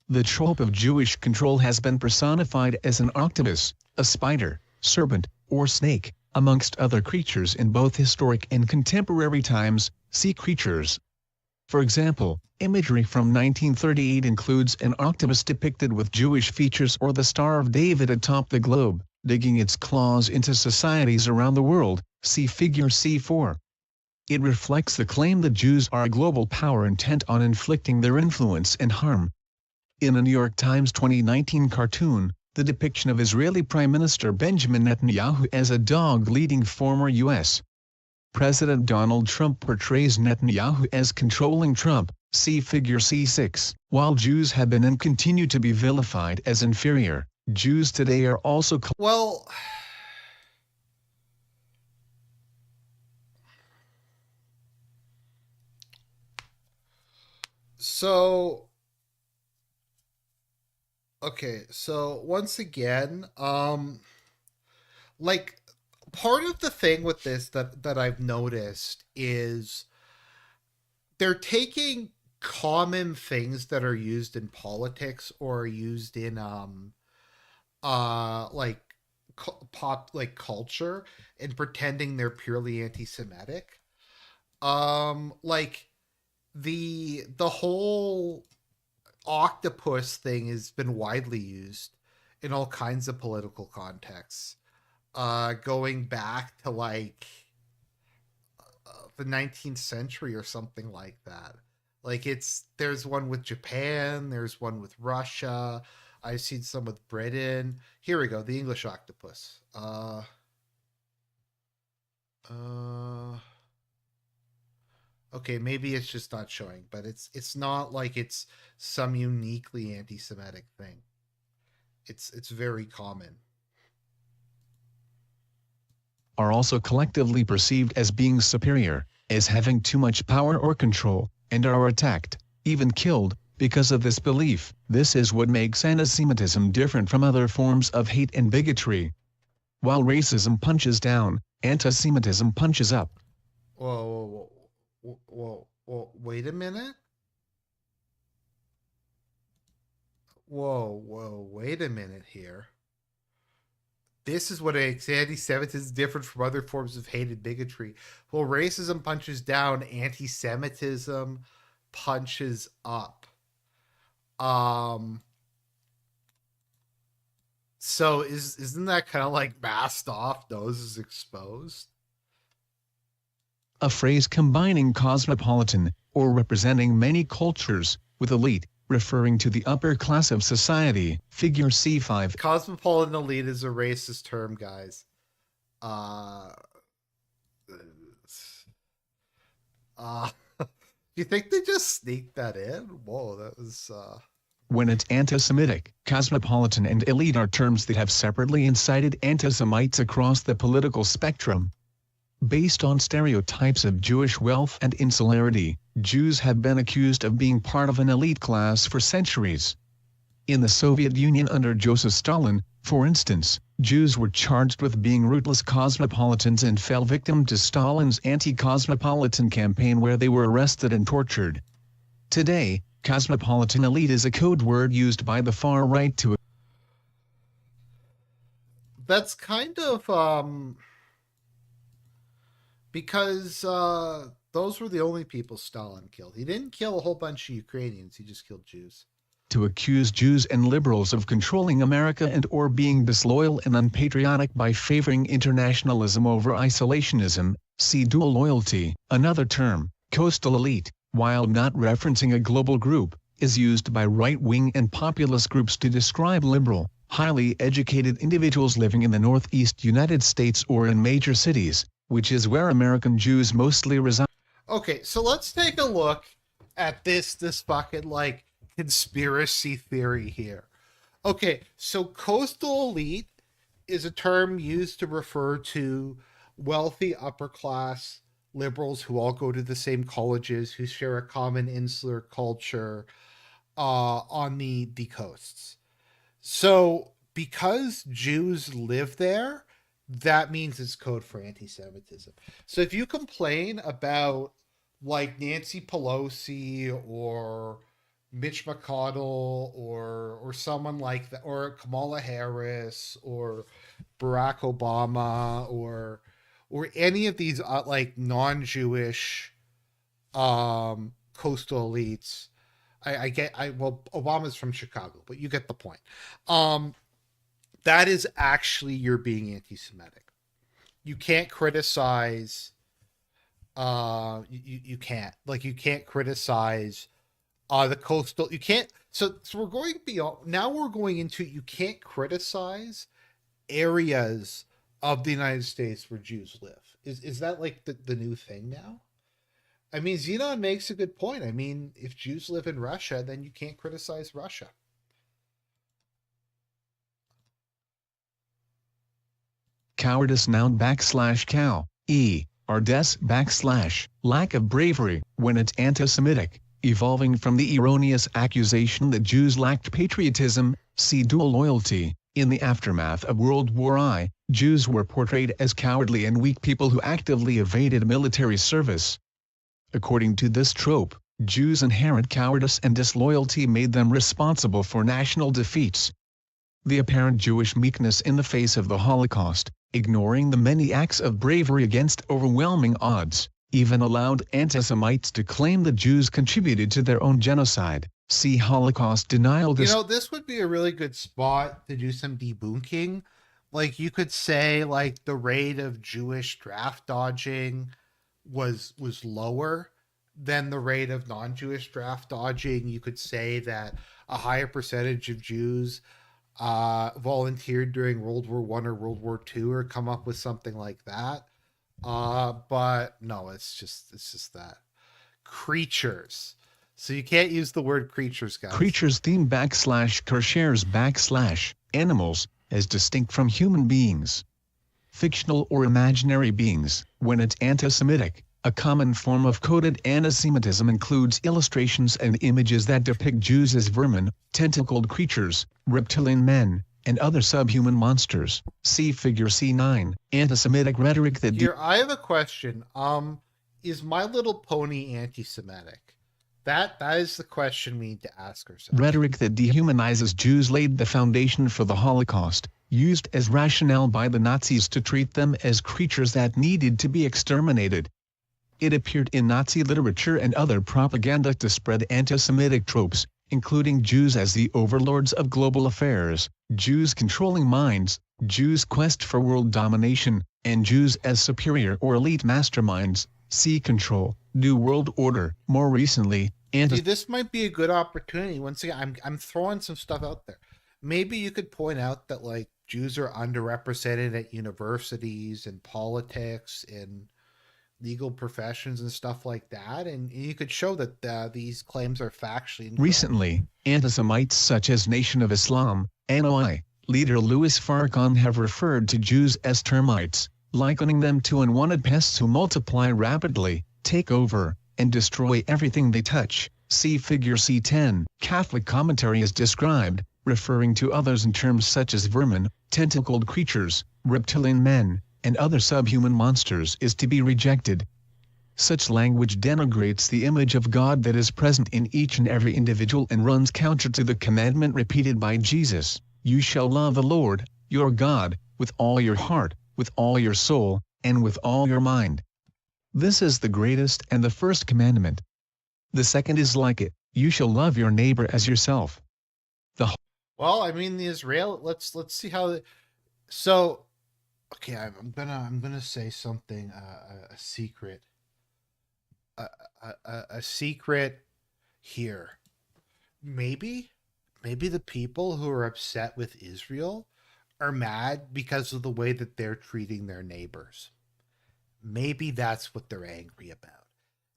The trope of Jewish control has been personified as an octopus, a spider, serpent, or snake, amongst other creatures in both historic and contemporary times. See creatures. For example, imagery from 1938 includes an octopus depicted with Jewish features or the Star of David atop the globe, digging its claws into societies around the world. See figure C4. It reflects the claim that Jews are a global power intent on inflicting their influence and harm. In a New York Times 2019 cartoon, the depiction of Israeli Prime Minister Benjamin Netanyahu as a dog leading former U.S. President Donald Trump portrays Netanyahu as controlling Trump. See figure C6. While Jews have been and continue to be vilified as inferior, Jews today are also well. So okay, so once again, like part of the thing with this that I've noticed is they're taking common things that are used in politics or used in like pop like culture and pretending they're purely anti-Semitic. Like the whole octopus thing has been widely used in all kinds of political contexts, going back to like the 19th century or something like that. Like there's one with Japan, there's one with Russia. I've seen some with Britain. Here we go, the English octopus. Uh okay, maybe it's just not showing, but it's not like it's some uniquely anti-Semitic thing. It's very common. are also collectively perceived as being superior, as having too much power or control, and are attacked, even killed, because of this belief. This is what makes anti-Semitism different from other forms of hate and bigotry. While racism punches down, anti-Semitism punches up. Whoa, wait a minute. Wait a minute here. This is what makes anti-Semitism different from other forms of hate and bigotry. Well, racism punches down, anti-Semitism punches up. So isn't that kind of like masked off, noses exposed? A phrase combining cosmopolitan, or representing many cultures, with elite, referring to the upper class of society. Figure C5. Cosmopolitan elite is a racist term, guys. You think they just sneaked that in? Whoa, that was When it's anti-Semitic, cosmopolitan and elite are terms that have separately incited anti-Semites across the political spectrum. Based on stereotypes of Jewish wealth and insularity, Jews have been accused of being part of an elite class for centuries. In the Soviet Union under Joseph Stalin, for instance, Jews were charged with being rootless cosmopolitans and fell victim to Stalin's anti-cosmopolitan campaign where they were arrested and tortured. Today, cosmopolitan elite is a code word used by the far right to... That's kind of because those were the only people Stalin killed. He didn't kill a whole bunch of Ukrainians, he just killed Jews. To accuse Jews and liberals of controlling America and or being disloyal and unpatriotic by favoring internationalism over isolationism. See dual loyalty. Another term, coastal elite, while not referencing a global group, is used by right-wing and populist groups to describe liberal, highly educated individuals living in the Northeast United States or in major cities, which is where American Jews mostly reside. Okay, so let's take a look at this fucking like conspiracy theory here. Okay, so coastal elite is a term used to refer to wealthy upper class liberals who all go to the same colleges, who share a common insular culture on the coasts. So because Jews live there, that means it's code for anti-Semitism. So if you complain about like Nancy Pelosi or Mitch McConnell or someone like that, or Kamala Harris or Barack Obama or any of these like non-Jewish coastal elites, well, Obama's from Chicago, but you get the point. That is actually you're being anti-Semitic. You can't criticize. You can't criticize the coastal. You can't. So we're going beyond. Now we're going into you can't criticize areas of the United States where Jews live. Is that like the new thing now? I mean, Xenon makes a good point. I mean, if Jews live in Russia, then you can't criticize Russia. Cowardice noun /cow, ardes / lack of bravery, when it's anti-Semitic, evolving from the erroneous accusation that Jews lacked patriotism. See dual loyalty. In the aftermath of World War I, Jews were portrayed as cowardly and weak people who actively evaded military service. According to this trope, Jews' inherent cowardice and disloyalty made them responsible for national defeats. The apparent Jewish meekness in the face of the Holocaust, ignoring the many acts of bravery against overwhelming odds, even allowed anti-Semites to claim that Jews contributed to their own genocide. See Holocaust denial. You know, this would be a really good spot to do some debunking. Like, you could say, like, the rate of Jewish draft dodging was lower than the rate of non-Jewish draft dodging. You could say that a higher percentage of Jews volunteered during World War I or World War II, or come up with something like that. But no, it's just that. Creatures. So you can't use the word creatures, guys. Creatures theme /Kershares / animals, as distinct from human beings. fictional or imaginary beings. When it's anti-Semitic, a common form of coded anti-Semitism includes illustrations and images that depict Jews as vermin, tentacled creatures, reptilian men, and other subhuman monsters. See Figure C9. Anti-Semitic rhetoric that Here, I have a question. Is My Little Pony anti-Semitic? That is the question we need to ask ourselves. Rhetoric that dehumanizes Jews laid the foundation for the Holocaust, used as rationale by the Nazis to treat them as creatures that needed to be exterminated. It appeared in Nazi literature and other propaganda to spread anti-Semitic tropes, including Jews as the overlords of global affairs, Jews controlling minds, Jews' quest for world domination, and Jews as superior or elite masterminds. See Control, New World Order. More recently, See, this might be a good opportunity. Once again, I'm throwing some stuff out there. Maybe you could point out that like Jews are underrepresented at universities and politics and legal professions and stuff like that, and you could show that these claims are factually incorrect. Recently, anti-Semites such as Nation of Islam, NOI, leader Louis Farrakhan have referred to Jews as termites, likening them to unwanted pests who multiply rapidly, take over, and destroy everything they touch. See Figure C10. Catholic commentary is described, referring to others in terms such as vermin, tentacled creatures, reptilian men, and other subhuman monsters is to be rejected. Such language denigrates the image of God that is present in each and every individual and runs counter to the commandment repeated by Jesus, "You shall love the Lord, your God, with all your heart, with all your soul, and with all your mind." This is the greatest and the first commandment. The second is like it, "You shall love your neighbor as yourself." Well, I mean, the Israel. Let's see how. So, okay, I'm gonna say something. A secret. A secret here. Maybe the people who are upset with Israel are mad because of the way that they're treating their neighbors. Maybe that's what they're angry about.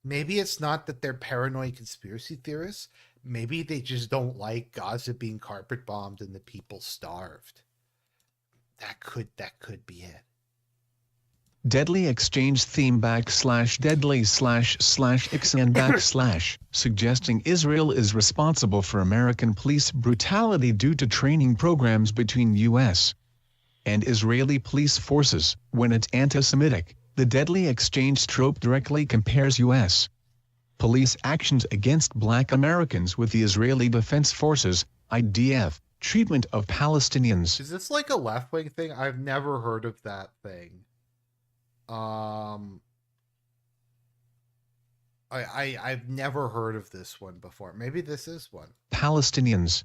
Maybe it's not that they're paranoid conspiracy theorists. Maybe they just don't like Gaza being carpet bombed and the people starved. That could be it. Deadly Exchange theme / deadly / /ixan / suggesting Israel is responsible for American police brutality due to training programs between U.S. and Israeli police forces. When it's anti-Semitic, the Deadly Exchange trope directly compares U.S. police actions against Black Americans with the Israeli Defense Forces, IDF, treatment of Palestinians. Is this like a left-wing thing? I've never heard of that thing. I've never heard of this one before. Maybe this is one. Palestinians.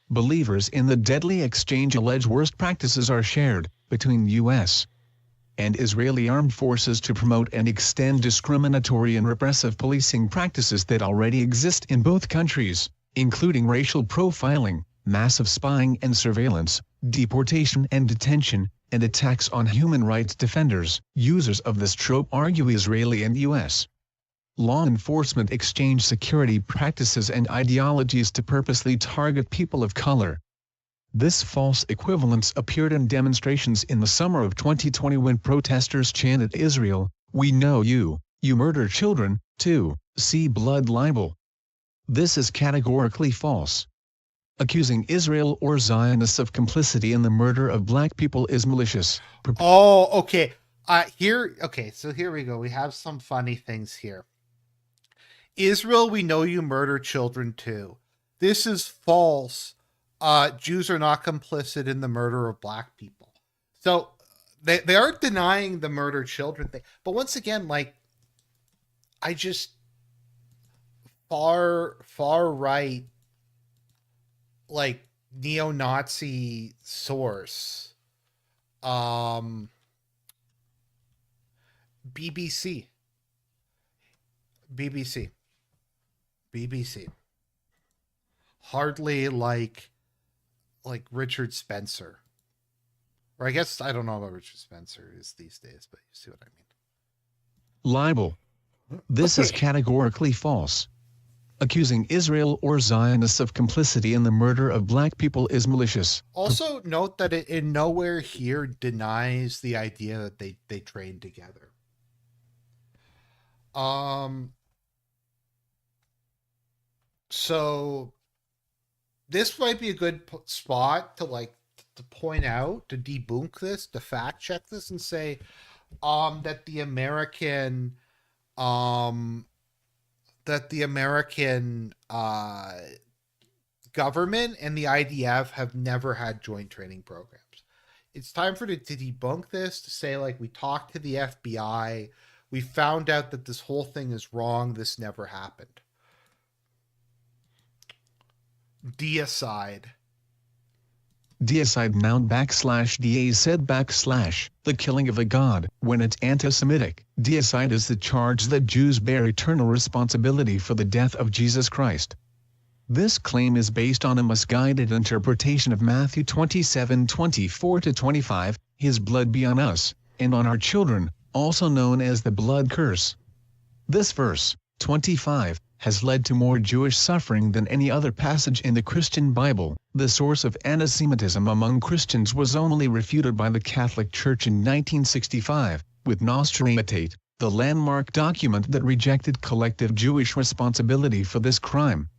Believers in the Deadly Exchange allege worst practices are shared between U.S. and Israeli armed forces to promote and extend discriminatory and repressive policing practices that already exist in both countries, including racial profiling, massive spying and surveillance, deportation and detention, and attacks on human rights defenders. Users of this trope argue Israeli and U.S. law enforcement exchange security practices and ideologies to purposely target people of color. This false equivalence appeared in demonstrations in the summer of 2020 when protesters chanted Israel, "We know you, you murder children, too." See blood libel. This is categorically false. Accusing Israel or Zionists of complicity in the murder of Black people is malicious. Oh, okay. So here we go. We have some funny things here. Israel, we know you murder children too. This is false. Jews are not complicit in the murder of Black people. So they aren't denying the murder children thing. But once again, like, I just far right, like, neo-Nazi source, BBC. Hardly like Richard Spencer. Or I guess I don't know what Richard Spencer is these days, but you see what I mean. Libel. This is categorically false. Accusing Israel or Zionists of complicity in the murder of black people is malicious. Also, note that it in nowhere here denies the idea that they trained together. So this might be a good spot to point out, to debunk this, to fact check this, and say that the American government and the IDF have never had joint training programs. It's time for it to debunk this, to say, like, we talked to the FBI, we found out that this whole thing is wrong, this never happened. Deicide. Deicide noun /DA said / the killing of a god. When it's anti-Semitic, deicide is the charge that Jews bear eternal responsibility for the death of Jesus Christ. This claim is based on a misguided interpretation of Matthew 27:24-25, His blood be on us, and on our children, also known as the blood curse. This verse, 25, has led to more Jewish suffering than any other passage in the Christian Bible. The source of anti-Semitism among Christians was only refuted by the Catholic Church in 1965, with Nostra Aetate, the landmark document that rejected collective Jewish responsibility for this crime.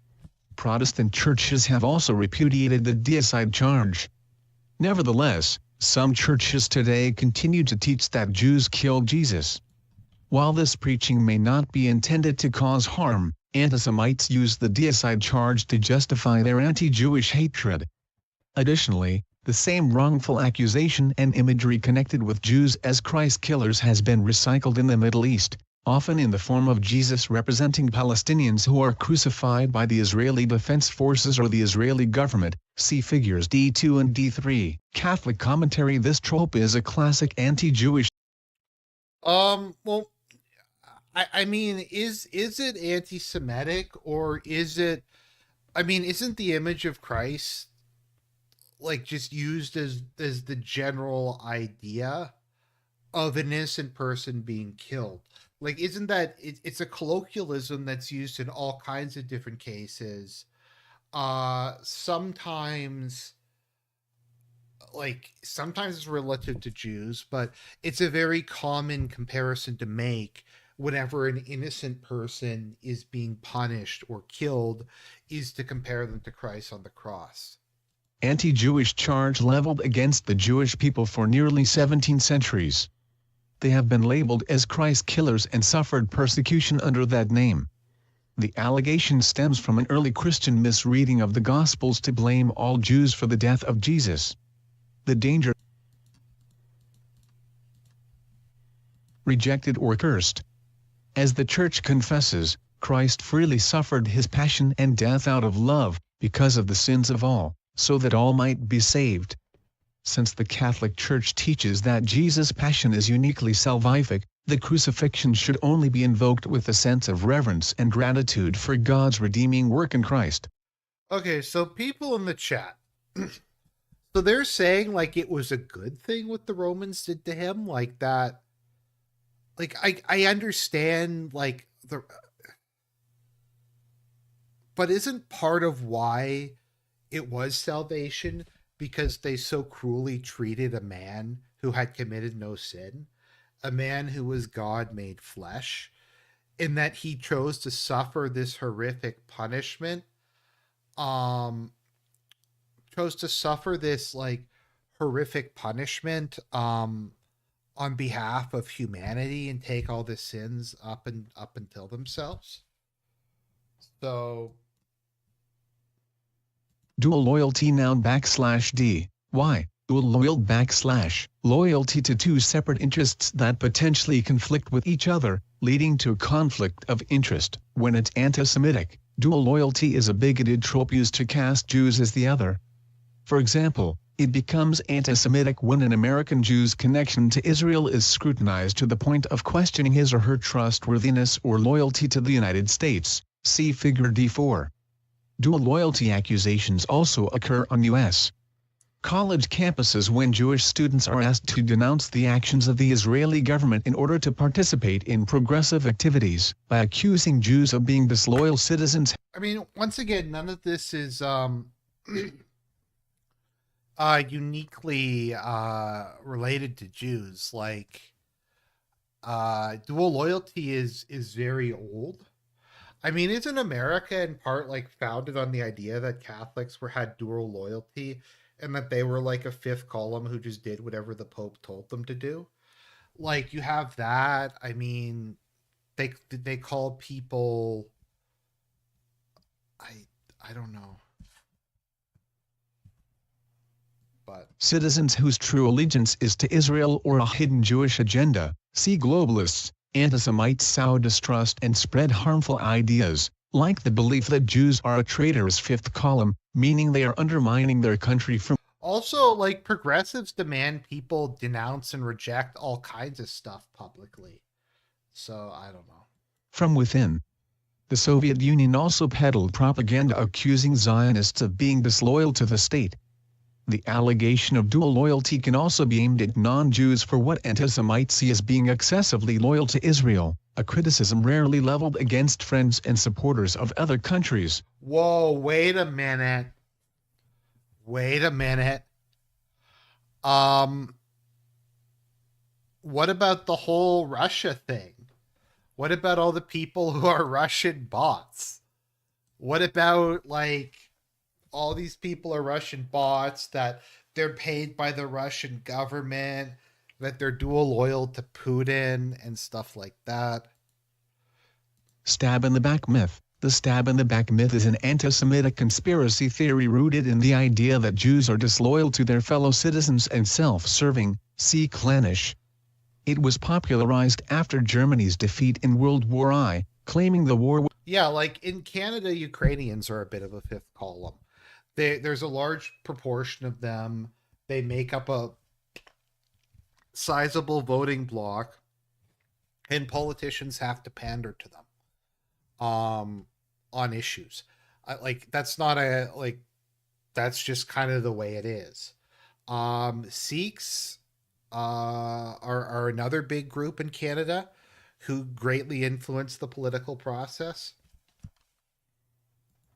Protestant churches have also repudiated the deicide charge. Nevertheless, some churches today continue to teach that Jews killed Jesus. While this preaching may not be intended to cause harm, anti-Semites use the deicide charge to justify their anti-Jewish hatred. Additionally, the same wrongful accusation and imagery connected with Jews as Christ killers has been recycled in the Middle East, often in the form of Jesus representing Palestinians who are crucified by the Israeli Defense Forces or the Israeli government. See figures D2 and D3. Catholic commentary. This trope is a classic anti-Jewish. Well, I mean, is it anti-Semitic, or is it, I mean, isn't the image of Christ like just used as the general idea of an innocent person being killed? Like, isn't that, it's a colloquialism that's used in all kinds of different cases. Sometimes it's relative to Jews, but it's a very common comparison to make whenever an innocent person is being punished or killed, is to compare them to Christ on the cross. Anti-Jewish charge leveled against the Jewish people for nearly 17 centuries. They have been labeled as Christ killers and suffered persecution under that name. The allegation stems from an early Christian misreading of the Gospels to blame all Jews for the death of Jesus. The danger: rejected or cursed. As the Church confesses, Christ freely suffered his passion and death out of love, because of the sins of all, so that all might be saved. Since the Catholic Church teaches that Jesus' passion is uniquely salvific, the crucifixion should only be invoked with a sense of reverence and gratitude for God's redeeming work in Christ. Okay, so people in the chat, so they're saying like it was a good thing what the Romans did to him, like that. Like, I understand, like, but isn't part of why it was salvation because they so cruelly treated a man who had committed no sin, a man who was God made flesh, in that he chose to suffer this horrific punishment, chose to suffer this, like, horrific punishment, on behalf of humanity, and take all the sins up until themselves. So dual loyalty noun /D. Why? Dual loyalty to two separate interests that potentially conflict with each other, leading to a conflict of interest. When it's anti-Semitic, dual loyalty is a bigoted trope used to cast Jews as the other. For example, it becomes anti-Semitic when an American Jew's connection to Israel is scrutinized to the point of questioning his or her trustworthiness or loyalty to the United States. See figure D4. Dual loyalty accusations also occur on U.S. college campuses when Jewish students are asked to denounce the actions of the Israeli government in order to participate in progressive activities, by accusing Jews of being disloyal citizens. I mean, once again, none of this is uniquely related to Jews. Like, dual loyalty is very old. I mean, isn't America in part like founded on the idea that Catholics had dual loyalty, and that they were like a fifth column who just did whatever the Pope told them to do? Like, you have that. I mean, they call people, I don't know. But citizens whose true allegiance is to Israel or a hidden Jewish agenda. See globalists, anti-Semites sow distrust and spread harmful ideas, like the belief that Jews are a traitorous fifth column, meaning they are undermining their country from. Also, like, progressives demand people denounce and reject all kinds of stuff publicly. So, I don't know. From within. The Soviet Union also peddled propaganda accusing Zionists of being disloyal to the state. The allegation of dual loyalty can also be aimed at non-Jews for what anti-Semites see as being excessively loyal to Israel, a criticism rarely leveled against friends and supporters of other countries. Whoa, wait a minute. Wait a minute. What about the whole Russia thing? What about all the people who are Russian bots? What about, like, all these people are Russian bots, that they're paid by the Russian government, that they're dual loyal to Putin and stuff like that? Stab in the back myth. The stab in the back myth is an anti-Semitic conspiracy theory rooted in the idea that Jews are disloyal to their fellow citizens and self-serving. See clannish. It was popularized after Germany's defeat in World War I, claiming the war. Yeah, like in Canada, Ukrainians are a bit of a fifth column. There's a large proportion of them. They make up a sizable voting bloc, and politicians have to pander to them on issues. That's just kind of the way it is. Sikhs are another big group in Canada who greatly influence the political process.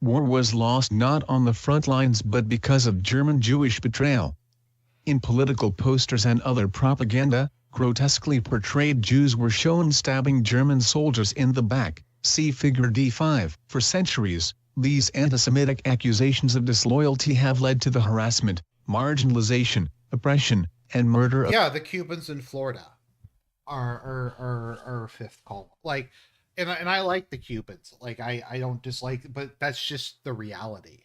War was lost not on the front lines but because of German Jewish betrayal. In political posters and other propaganda, grotesquely portrayed Jews were shown stabbing German soldiers in the back. See figure D5. For centuries, these anti-Semitic accusations of disloyalty have led to the harassment, marginalization, oppression, and murder of. Yeah, the Cubans in Florida are fifth column. Like, and I like the Cubans. Like, I don't dislike, but that's just the reality.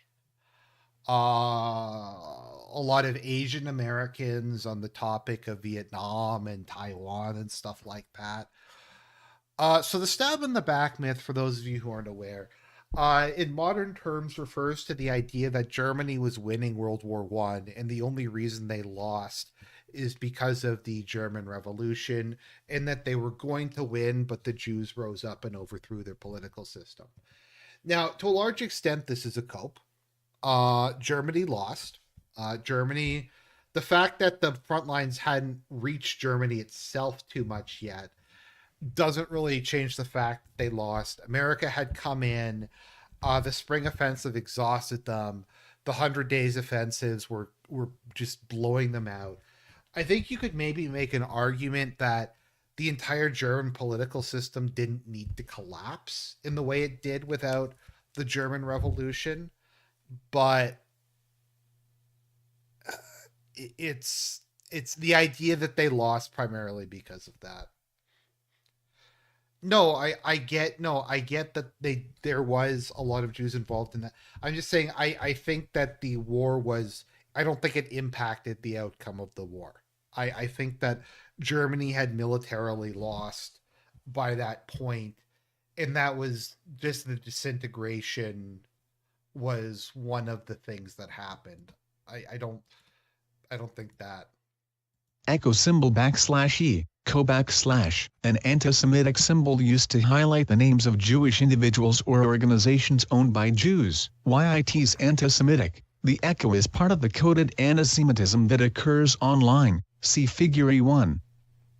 A lot of Asian Americans on the topic of Vietnam and Taiwan and stuff like that. So the stab in the back myth, for those of you who aren't aware, in modern terms refers to the idea that Germany was winning World War I, and the only reason they lost is because of the German Revolution, and that they were going to win, but the Jews rose up and overthrew their political system. Now, to a large extent, this is a cope. Germany lost. The fact that the front lines hadn't reached Germany itself too much yet doesn't really change the fact that they lost. America had come in. The spring offensive exhausted them. The 100 Days offensives were just blowing them out. I think you could maybe make an argument that the entire German political system didn't need to collapse in the way it did without the German Revolution, but it's the idea that they lost primarily because of that. I get that there was a lot of Jews involved in that. I'm just saying I think that the war was, I don't think it impacted the outcome of the war. I think that Germany had militarily lost by that point, and that was just the disintegration was one of the things that happened. I don't think that. Echo symbol \E, an anti-Semitic symbol used to highlight the names of Jewish individuals or organizations owned by Jews. YIT's anti-Semitic. The echo is part of the coded anti-Semitism that occurs online, see Figure E1.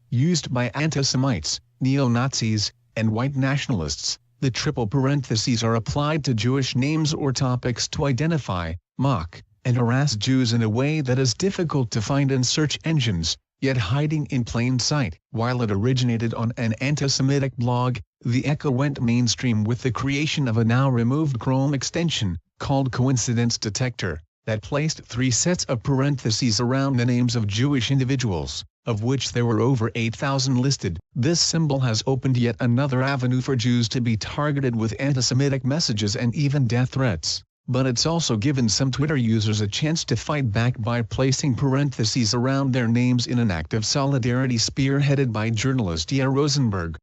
Used by anti-Semites, neo-Nazis, and white nationalists, the triple parentheses are applied to Jewish names or topics to identify, mock, and harass Jews in a way that is difficult to find in search engines, yet hiding in plain sight. While it originated on an anti-Semitic blog, the echo went mainstream with the creation of a now-removed Chrome extension, called Coincidence Detector, that placed 3 sets of parentheses around the names of Jewish individuals, of which there were over 8,000 listed. This symbol has opened yet another avenue for Jews to be targeted with anti-Semitic messages and even death threats. But it's also given some Twitter users a chance to fight back by placing parentheses around their names in an act of solidarity spearheaded by journalist Yair Rosenberg.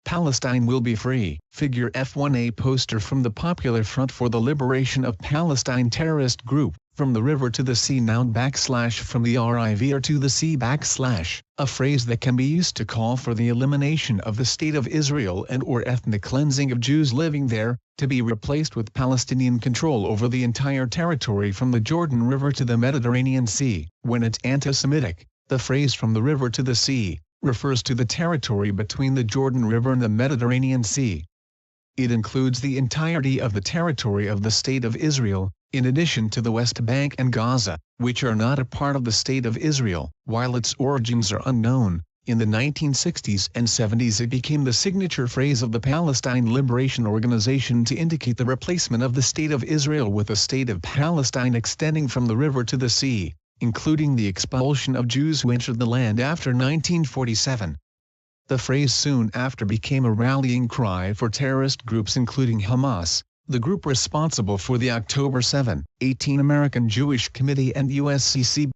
Palestine will be free. Figure F1A poster from the Popular Front for the Liberation of Palestine terrorist group. From the river to the sea now / from the river to the sea / a phrase that can be used to call for the elimination of the State of Israel and or ethnic cleansing of Jews living there, to be replaced with Palestinian control over the entire territory from the Jordan River to the Mediterranean Sea. When it's anti-Semitic, the phrase from the river to the sea refers to the territory between the Jordan River and the Mediterranean Sea. It includes the entirety of the territory of the State of Israel, in addition to the West Bank and Gaza, which are not a part of the State of Israel. While its origins are unknown, in the 1960s and 70s it became the signature phrase of the Palestine Liberation Organization to indicate the replacement of the State of Israel with a State of Palestine extending from the river to the sea, including the expulsion of Jews who entered the land after 1947. The phrase soon after became a rallying cry for terrorist groups including Hamas, the group responsible for the October 7, 18 American Jewish Committee and USCCB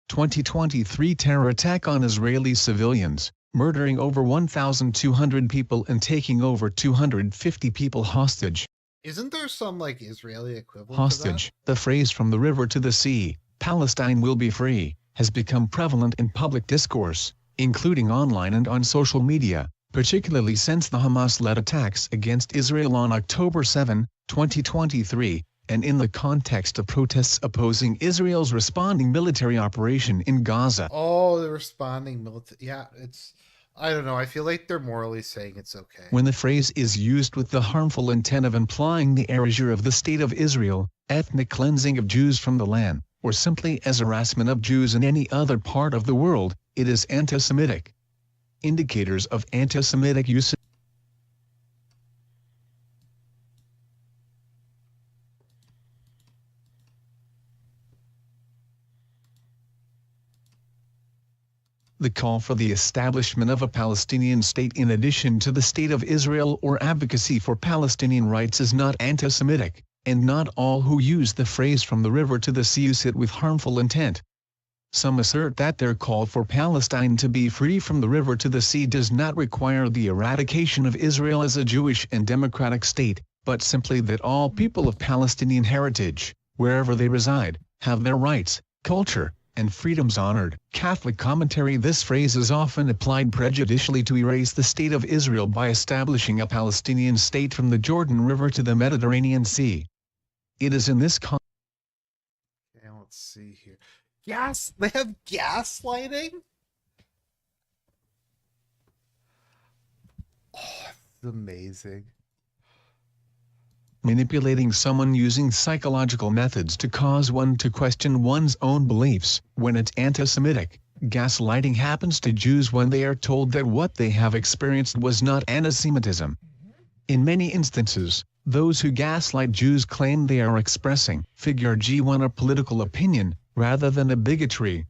2023 terror attack on Israeli civilians, murdering over 1,200 people and taking over 250 people hostage. Isn't there some like Israeli equivalent to that? The phrase from the river to the sea, Palestine will be free, has become prevalent in public discourse, including online and on social media, particularly since the Hamas-led attacks against Israel on October 7, 2023, and in the context of protests opposing Israel's responding military operation in Gaza. Oh, the responding military. Yeah, I don't know. I feel like they're morally saying it's okay. When the phrase is used with the harmful intent of implying the erasure of the State of Israel, ethnic cleansing of Jews from the land, or simply as harassment of Jews in any other part of the world, it is anti-Semitic. Indicators of anti-Semitic usage. The call for the establishment of a Palestinian state in addition to the State of Israel or advocacy for Palestinian rights is not anti-Semitic, and not all who use the phrase from the river to the sea use it with harmful intent. Some assert that their call for Palestine to be free from the river to the sea does not require the eradication of Israel as a Jewish and democratic state, but simply that all people of Palestinian heritage, wherever they reside, have their rights, culture, and freedoms honored. Catholic commentary. This phrase is often applied prejudicially to erase the State of Israel by establishing a Palestinian state from the Jordan River to the Mediterranean Sea. It is in this Okay, let's see here. Yes, they have gaslighting? Oh, it's amazing. Manipulating someone using psychological methods to cause one to question one's own beliefs. When it's anti-Semitic, gaslighting happens to Jews when they are told that what they have experienced was not anti-Semitism. In many instances, those who gaslight Jews claim they are expressing figure G1 a political opinion, rather than a bigotry.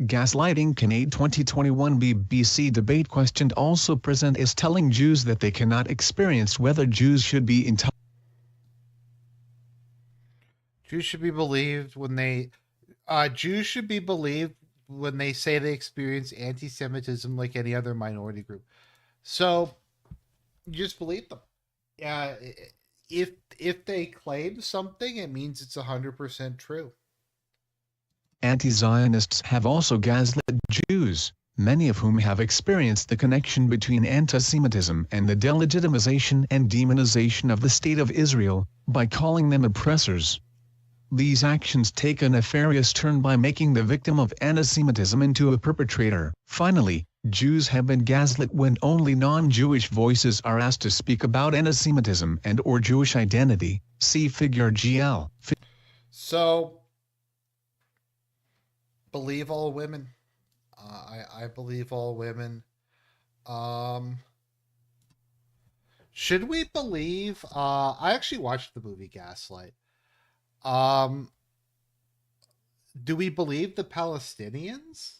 Gaslighting can aid 2021 BBC debate questioned also present as telling Jews that they cannot experience whether Jews should be intolerant. Jews should be believed when they say they experience anti-Semitism like any other minority group. So you just believe them. If they claim something, it means it's 100% true. Anti-Zionists have also gaslit Jews, many of whom have experienced the connection between anti-Semitism and the delegitimization and demonization of the State of Israel, by calling them oppressors. These actions take a nefarious turn by making the victim of anti-Semitism into a perpetrator. Finally, Jews have been gaslit when only non-Jewish voices are asked to speak about anti-Semitism and or Jewish identity. See figure GL. So, believe all women. I believe all women. Should we believe? I actually watched the movie Gaslight. Do we believe the Palestinians?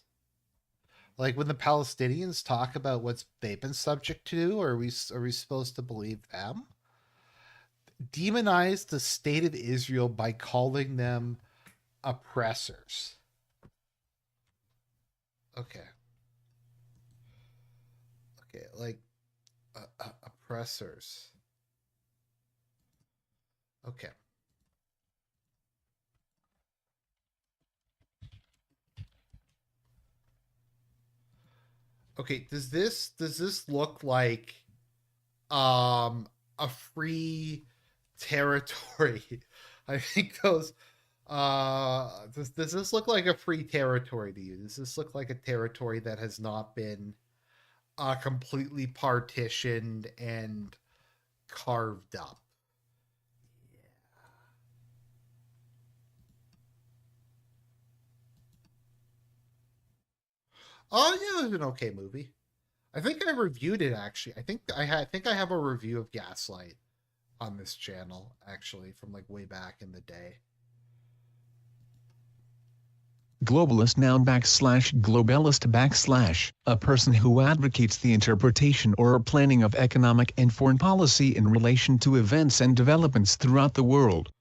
Like when the Palestinians talk about what they've been subject to, are we supposed to believe them? Demonize the state of Israel by calling them oppressors. Okay. Okay, like oppressors. Okay. Okay, does this look like a free territory? I think those does this look like a free territory to you? Does this look like a territory that has not been completely partitioned and carved up? Oh yeah, it was an okay movie. I think I reviewed it actually. I think I have a review of Gaslight on this channel actually from like way back in the day. Globalist noun / globalist / a person who advocates the interpretation or planning of economic and foreign policy in relation to events and developments throughout the world.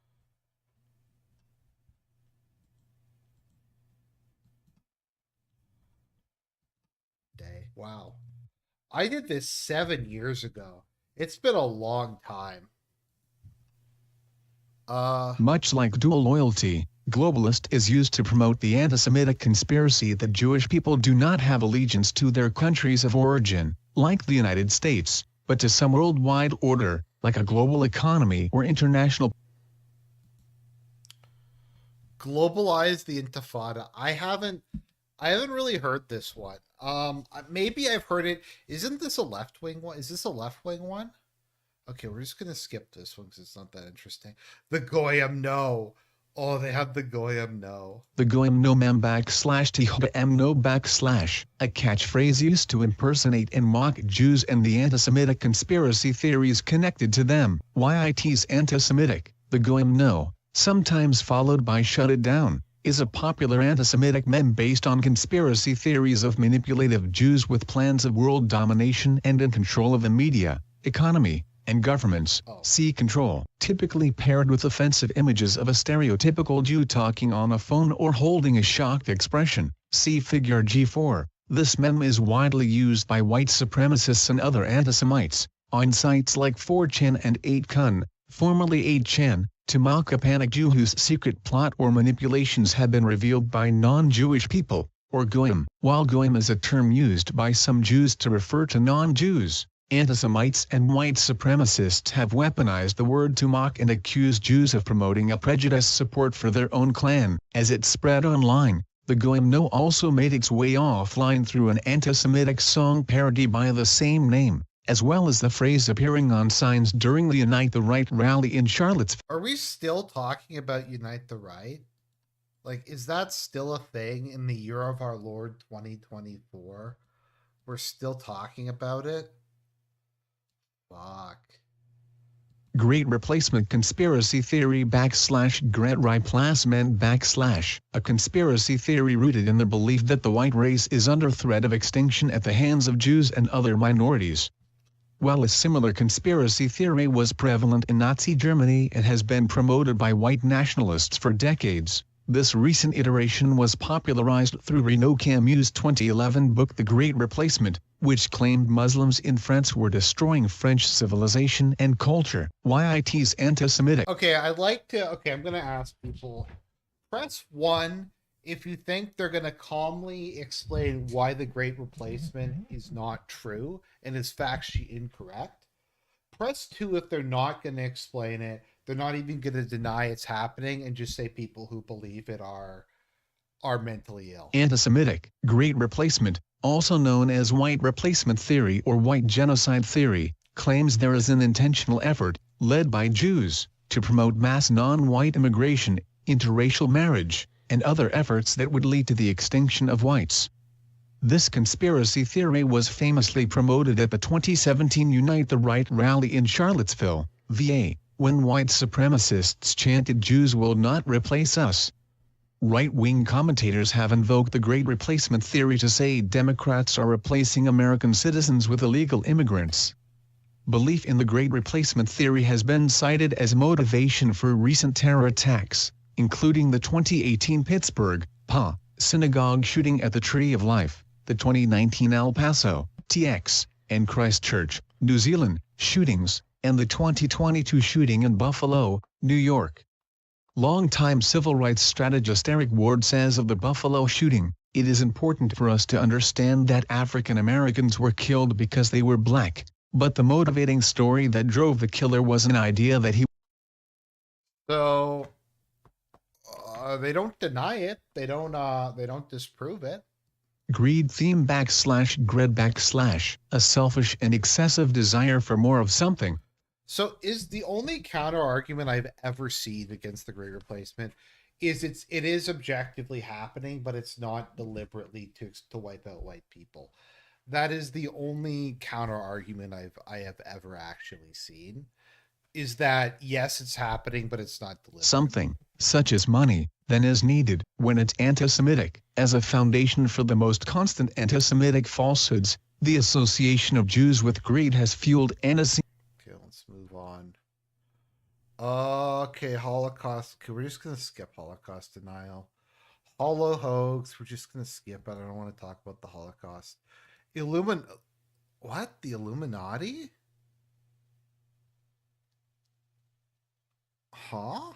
Wow. I did this 7 years ago. It's been a long time. Much like dual loyalty, globalist is used to promote the anti-Semitic conspiracy that Jewish people do not have allegiance to their countries of origin, like the United States, but to some worldwide order, like a global economy or international. Globalize the Intifada. I haven't really heard this one. Maybe I've heard it. Isn't this a left-wing one? Is this a left-wing one? Okay, we're just gonna skip this one because it's not that interesting. The Goyim no. Oh, they have the Goyim no. The Goyim no mem / Tehom no / a catchphrase used to impersonate and mock Jews and the anti-Semitic conspiracy theories connected to them. YIT's anti-Semitic, the Goyim no, sometimes followed by shut it down, is a popular anti-Semitic meme based on conspiracy theories of manipulative Jews with plans of world domination and in control of the media, economy, and governments. See control, typically paired with offensive images of a stereotypical Jew talking on a phone or holding a shocked expression. See figure G4. This meme is widely used by white supremacists and other anti-Semites, on sites like 4chan and 8kun, formerly 8chan, to mock a panicked Jew whose secret plot or manipulations have been revealed by non-Jewish people, or Goyim. While Goyim is a term used by some Jews to refer to non-Jews, anti-Semites and white supremacists have weaponized the word to mock and accuse Jews of promoting a prejudiced support for their own clan. As it spread online, the Goyim no also made its way offline through an anti-Semitic song parody by the same name, as well as the phrase appearing on signs during the Unite the Right rally in Charlottesville. Are we still talking about Unite the Right? Like, is that still a thing in the year of our Lord 2024? We're still talking about it? Fuck. Great Replacement Conspiracy Theory / Great Replacement / a conspiracy theory rooted in the belief that the white race is under threat of extinction at the hands of Jews and other minorities. While a similar conspiracy theory was prevalent in Nazi Germany and has been promoted by white nationalists for decades, this recent iteration was popularized through Renaud Camus' 2011 book The Great Replacement, which claimed Muslims in France were destroying French civilization and culture. YIT's anti-Semitic. Okay, I'm going to ask people. Press 1 if you think they're going to calmly explain why the Great Replacement is not true and is factually incorrect, press 2 if they're not going to explain it. They're not even going to deny it's happening and just say people who believe it are mentally ill. Anti-Semitic Great Replacement, also known as white replacement theory or white genocide theory, claims there is an intentional effort, led by Jews, to promote mass non-white immigration, interracial marriage, and other efforts that would lead to the extinction of whites. This conspiracy theory was famously promoted at the 2017 Unite the Right rally in Charlottesville, VA, when white supremacists chanted "Jews will not replace us." Right-wing commentators have invoked the Great Replacement theory to say Democrats are replacing American citizens with illegal immigrants. Belief in the Great Replacement theory has been cited as motivation for recent terror attacks, including the 2018 Pittsburgh, PA, synagogue shooting at the Tree of Life, the 2019 El Paso, TX, and Christchurch, New Zealand, shootings, and the 2022 shooting in Buffalo, New York. Longtime civil rights strategist Eric Ward says of the Buffalo shooting, "It is important for us to understand that African Americans were killed because they were black, but the motivating story that drove the killer was an idea that he..." So they don't deny it. They don't disprove it. Greed theme / greed / a selfish and excessive desire for more of something. So is the only counter argument I've ever seen against the Great Replacement is it is objectively happening, but it's not deliberately to wipe out white people. That is the only counter argument I have ever actually seen. Is that yes, it's happening, but it's not deliberate. Something, such as money, then is needed when it's anti-Semitic, as a foundation for the most constant anti-Semitic falsehoods. The association of Jews with greed has fueled anti-Semitism. Okay, let's move on. Okay, Holocaust. Okay, we're just gonna skip Holocaust denial. Hollow hoax. We're just gonna skip it. I don't want to talk about the Holocaust. What? The Illuminati? Huh?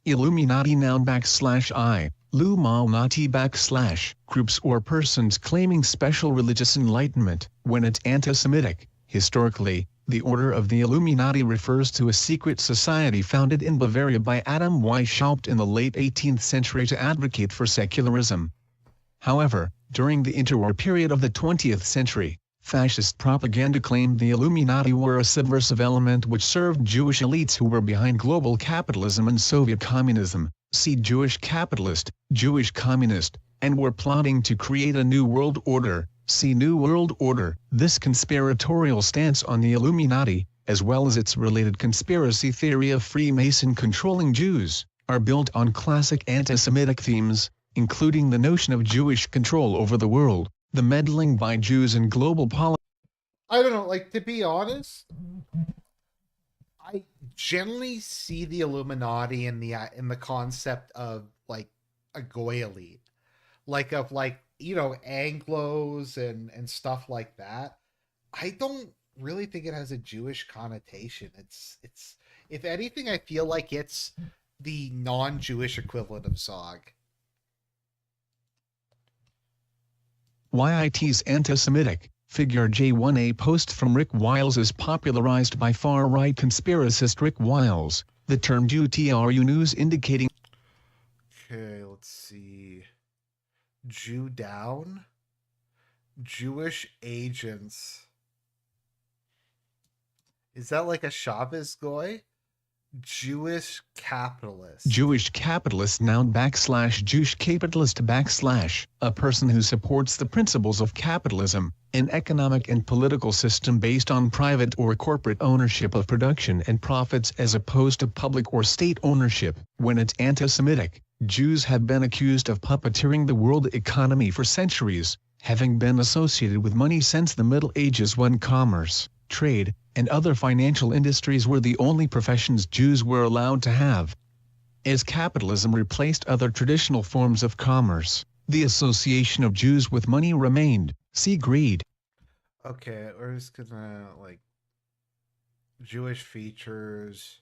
Illuminati noun / I, Lumalnati / groups or persons claiming special religious enlightenment. When it's anti-Semitic, historically, the Order of the Illuminati refers to a secret society founded in Bavaria by Adam Weishaupt in the late 18th century to advocate for secularism. However, during the interwar period of the 20th century, fascist propaganda claimed the Illuminati were a subversive element which served Jewish elites who were behind global capitalism and Soviet communism, see Jewish capitalist, Jewish communist, and were plotting to create a new world order, see New World Order. This conspiratorial stance on the Illuminati, as well as its related conspiracy theory of Freemason controlling Jews, are built on classic anti-Semitic themes, including the notion of Jewish control over the world, the meddling by Jews in global politics. I don't know, like, to be honest, I generally see the Illuminati in the concept of like a goy elite, like of like, you know, Anglos and stuff like that. I don't really think it has a Jewish connotation. It's if anything, I feel like it's the non-Jewish equivalent of Zog. YIT's anti-Semitic figure J1A post from Rick Wiles is popularized by far-right conspiracist Rick Wiles, the term UTRU News indicating. Okay, let's see. Jew down? Jewish agents. Is that like a Shabbos goy? Jewish capitalist. Jewish capitalist noun / Jewish capitalist / a person who supports the principles of capitalism, an economic and political system based on private or corporate ownership of production and profits as opposed to public or state ownership. When it's anti-Semitic, Jews have been accused of puppeteering the world economy for centuries, having been associated with money since the Middle Ages when commerce, trade, and other financial industries were the only professions Jews were allowed to have. As capitalism replaced other traditional forms of commerce, the association of Jews with money remained. See greed. Okay, we're just gonna like Jewish features,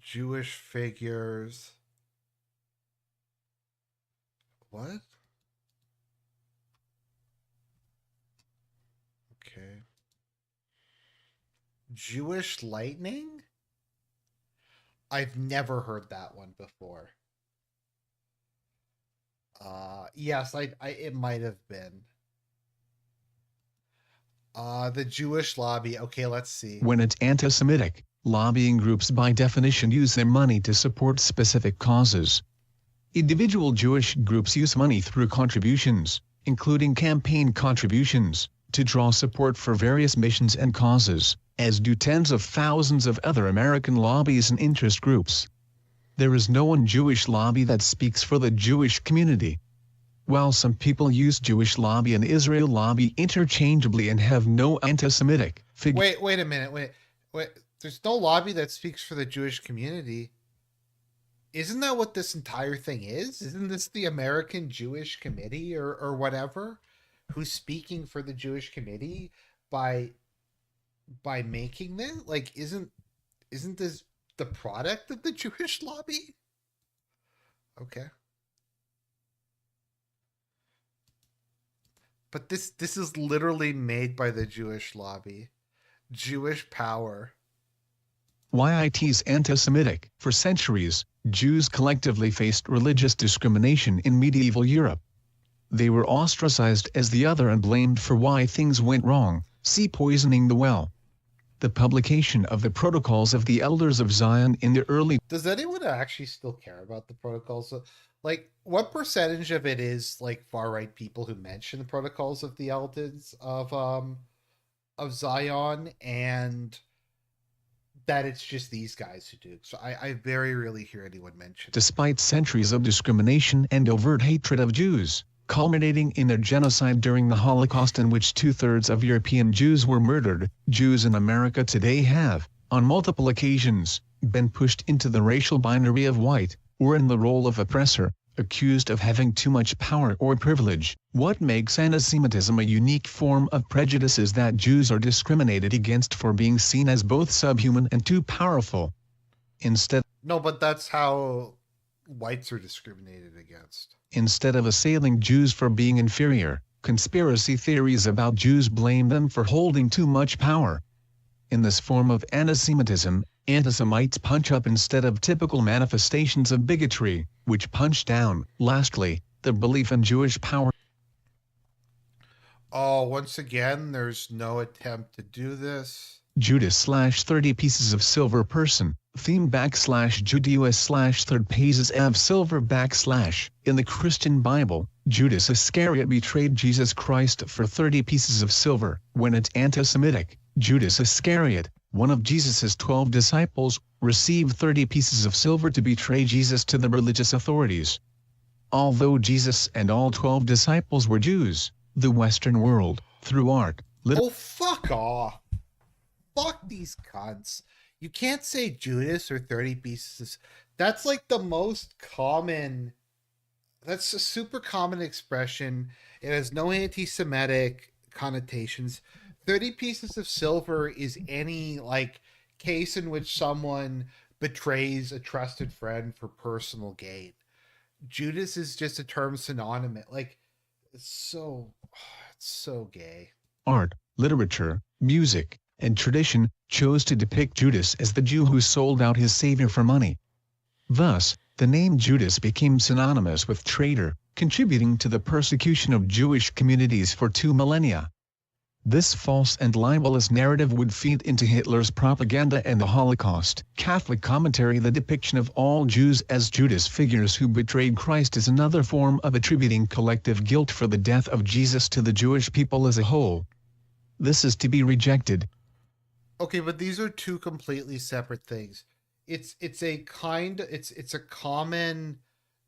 Jewish figures. What? Okay. Jewish lightning? I've never heard that one before. Yes, I it might have been. The Jewish lobby. Okay, let's see. When it's anti-Semitic, lobbying groups by definition use their money to support specific causes. Individual Jewish groups use money through contributions, including campaign contributions, to draw support for various missions and causes, as do tens of thousands of other American lobbies and interest groups. There is no one Jewish lobby that speaks for the Jewish community. While some people use Jewish lobby and Israel lobby interchangeably and have no anti-Semitic figure. Wait a minute. Wait. There's no lobby that speaks for the Jewish community. Isn't that what this entire thing is? Isn't this the American Jewish Committee or whatever? Who's speaking for the Jewish committee by making this? Like, isn't this the product of the Jewish lobby? Okay. But this is literally made by the Jewish lobby. Jewish power. YIT's anti-Semitic. For centuries, Jews collectively faced religious discrimination in medieval Europe. They were ostracized as the other and blamed for why things went wrong. See Poisoning the Well. The publication of the Protocols of the Elders of Zion in the early... Does anyone actually still care about the Protocols? Like, what percentage of it is like far-right people who mention the Protocols of the Elders of Zion, and that it's just these guys who do? So I very rarely hear anyone mention it. Despite centuries of discrimination and overt hatred of Jews, culminating in their genocide during the Holocaust in which 2/3 of European Jews were murdered, Jews in America today have, on multiple occasions, been pushed into the racial binary of white, or in the role of oppressor, accused of having too much power or privilege. What makes anti-Semitism a unique form of prejudice is that Jews are discriminated against for being seen as both subhuman and too powerful. No, but that's how whites are discriminated against. Instead of assailing Jews for being inferior, conspiracy theories about Jews blame them for holding too much power. In this form of anti-Semitism, anti-Semites punch up instead of typical manifestations of bigotry, which punch down. Lastly, the belief in Jewish power. Oh, once again, there's no attempt to do this. Judas/30 pieces of silver person, theme /Judas/third pages of silver /. In the Christian Bible, Judas Iscariot betrayed Jesus Christ for 30 pieces of silver. When it's anti-Semitic, Judas Iscariot, one of Jesus' 12 disciples, received 30 pieces of silver to betray Jesus to the religious authorities. Although Jesus and all 12 disciples were Jews, the Western world, through art, Oh, fuck off. Fuck these cunts. You can't say Judas or 30 pieces. That's like the most common. That's a super common expression. It has no anti-Semitic connotations. 30 pieces of silver is any like case in which someone betrays a trusted friend for personal gain. Judas is just a term synonymous. Like, it's so gay. Art, literature, music, and tradition chose to depict Judas as the Jew who sold out his savior for money. Thus, the name Judas became synonymous with traitor, contributing to the persecution of Jewish communities for 2 millennia. This false and libelous narrative would feed into Hitler's propaganda and the Holocaust. Catholic commentary. The depiction of all Jews as Judas figures who betrayed Christ is another form of attributing collective guilt for the death of Jesus to the Jewish people as a whole. This is to be rejected. Okay, but these are two completely separate things. It's a common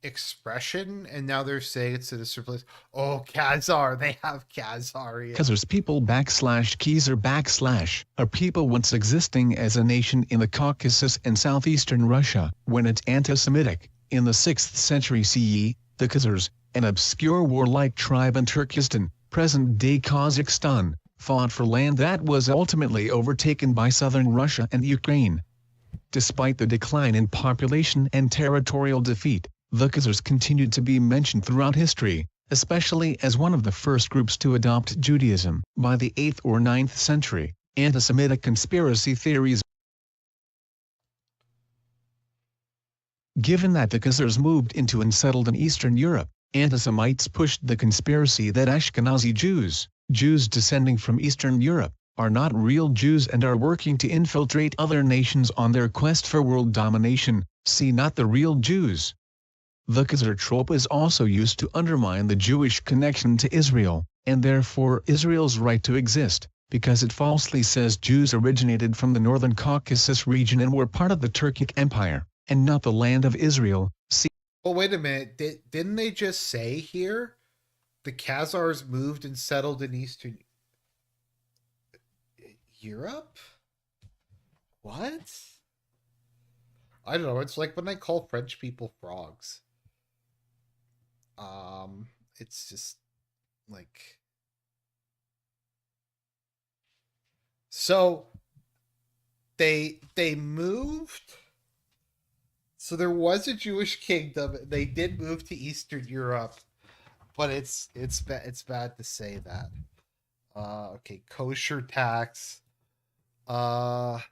expression, and now they're saying it's in a certain place. Oh, Khazar, they have Khazarian. Khazars people /Khazar are people once existing as a nation in the Caucasus and southeastern Russia. When it's anti-Semitic, in the 6th century CE, the Khazars, an obscure warlike tribe in Turkestan, present-day Kazakhstan, fought for land that was ultimately overtaken by southern Russia and Ukraine. Despite the decline in population and territorial defeat, The Khazars continued to be mentioned throughout history, especially as one of the first groups to adopt Judaism. By the 8th or 9th century, anti-Semitic conspiracy theories. Given that the Khazars moved into and settled in Eastern Europe, anti-Semites pushed the conspiracy that Ashkenazi Jews, Jews descending from Eastern Europe, are not real Jews and are working to infiltrate other nations on their quest for world domination. See not the real Jews. The Khazar trope is also used to undermine the Jewish connection to Israel, and therefore Israel's right to exist, because it falsely says Jews originated from the northern Caucasus region and were part of the Turkic Empire, and not the land of Israel. See. Well, wait a minute. Didn't they just say here the Khazars moved and settled in Eastern Europe? What? I don't know. It's like when I call French people frogs. It's just like, so they moved. So there was a Jewish kingdom. They did move to Eastern Europe, but it's bad to say that. Okay, kosher tax. Kosher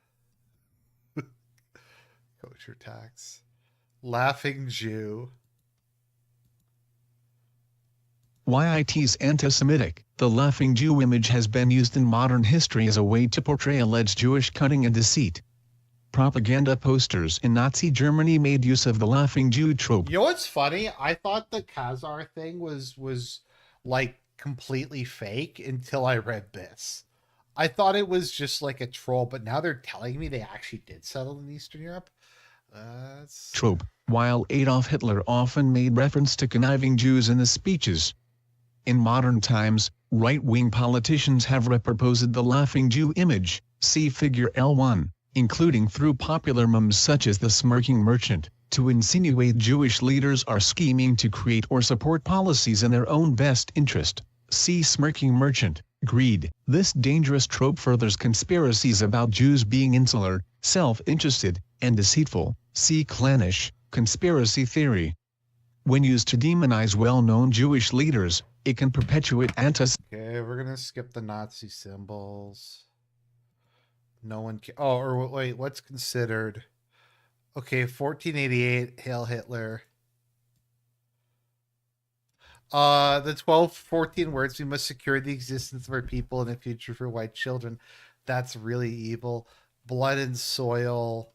tax. Laughing Jew. YIT's anti-Semitic. The laughing Jew image has been used in modern history as a way to portray alleged Jewish cunning and deceit. Propaganda posters in Nazi Germany made use of the laughing Jew trope. You know what's funny? I thought the Khazar thing was like completely fake until I read this. I thought it was just like a troll, but now they're telling me they actually did settle in Eastern Europe. Trope. While Adolf Hitler often made reference to conniving Jews in his speeches, in modern times, right-wing politicians have reproposed the laughing Jew image, see figure L1, including through popular memes such as the smirking merchant, to insinuate Jewish leaders are scheming to create or support policies in their own best interest. See smirking merchant. Greed. This dangerous trope furthers conspiracies about Jews being insular, self-interested, and deceitful. See clannish. Conspiracy theory. When used to demonize well-known Jewish leaders, it can perpetuate Okay, we're gonna skip the Nazi symbols. No one can. Oh, or wait, what's considered? Okay, 1488, Hail Hitler. The 14 words, we must secure the existence of our people and a future for white children. That's really evil. Blood and soil,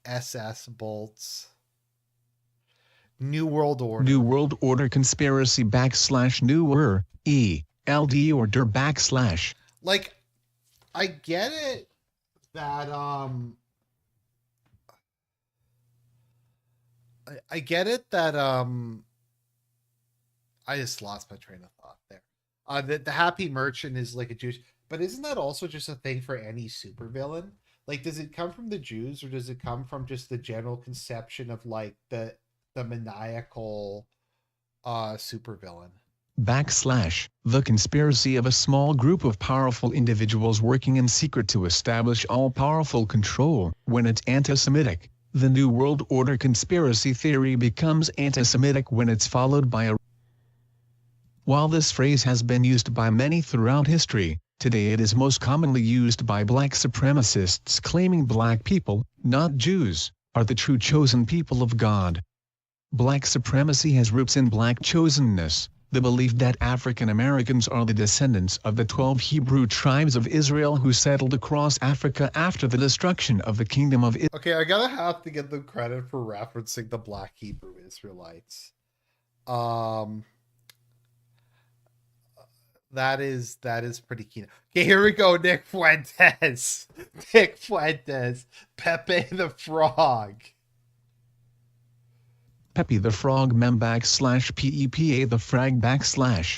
SS bolts. New World Order. New World Order conspiracy / newer, ELD order / Like, I get it that, I get it that, I just lost my train of thought there. The Happy Merchant is like a Jewish, but isn't that also just a thing for any supervillain? Like, does it come from the Jews or does it come from just the general conception of like the maniacal supervillain? / the conspiracy of a small group of powerful individuals working in secret to establish all-powerful control. When it's anti-Semitic, the New World Order conspiracy theory becomes anti-Semitic when it's followed by a. While this phrase has been used by many throughout history, today it is most commonly used by black supremacists claiming black people, not Jews, are the true chosen people of God. Black supremacy has roots in black chosenness, the belief that African Americans are the descendants of the 12 Hebrew tribes of Israel who settled across Africa after the destruction of the kingdom of Israel. Okay, I gotta have to give them credit for referencing the black Hebrew Israelites. That is pretty keen. Okay, here we go. Nick Fuentes. Nick Fuentes. Pepe the Frog. Pepe the Frog meme / PEPA the Frag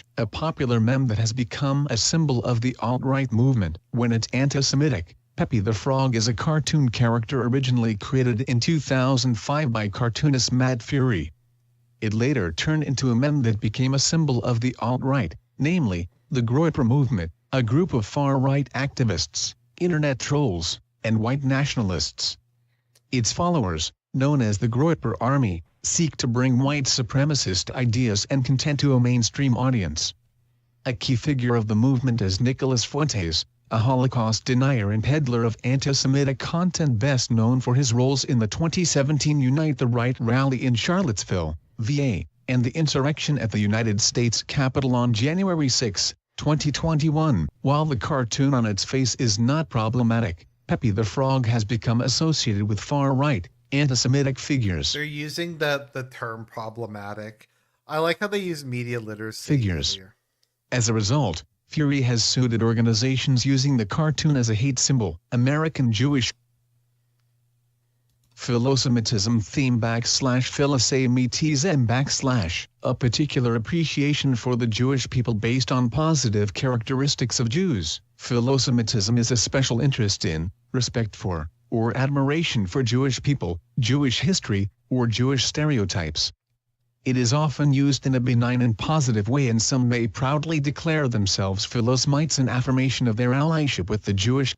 / a popular meme that has become a symbol of the alt-right movement. When it's anti-Semitic, Pepe the Frog is a cartoon character originally created in 2005 by cartoonist Mad Fury. It later turned into a meme that became a symbol of the alt-right, namely, the Groyper movement, a group of far-right activists, internet trolls, and white nationalists. Its followers, known as the Groyper Army, seek to bring white supremacist ideas and content to a mainstream audience. A key figure of the movement is Nicholas Fuentes, a Holocaust denier and peddler of anti-Semitic content best known for his roles in the 2017 Unite the Right rally in Charlottesville, VA, and the insurrection at the United States Capitol on January 6, 2021. While the cartoon on its face is not problematic, Pepe the Frog has become associated with far-right, anti-Semitic figures. They're using the term problematic. I like how they use media literacy Figures. here. As a result, Fury has sued organizations using the cartoon as a hate symbol. American Jewish Philosemitism theme / Philosemitism / a particular appreciation for the Jewish people based on positive characteristics of Jews. Philosemitism is a special interest in, respect for, or admiration for Jewish people, Jewish history, or Jewish stereotypes. It is often used in a benign and positive way, and some may proudly declare themselves Philosemites in affirmation of their allyship with the Jewish.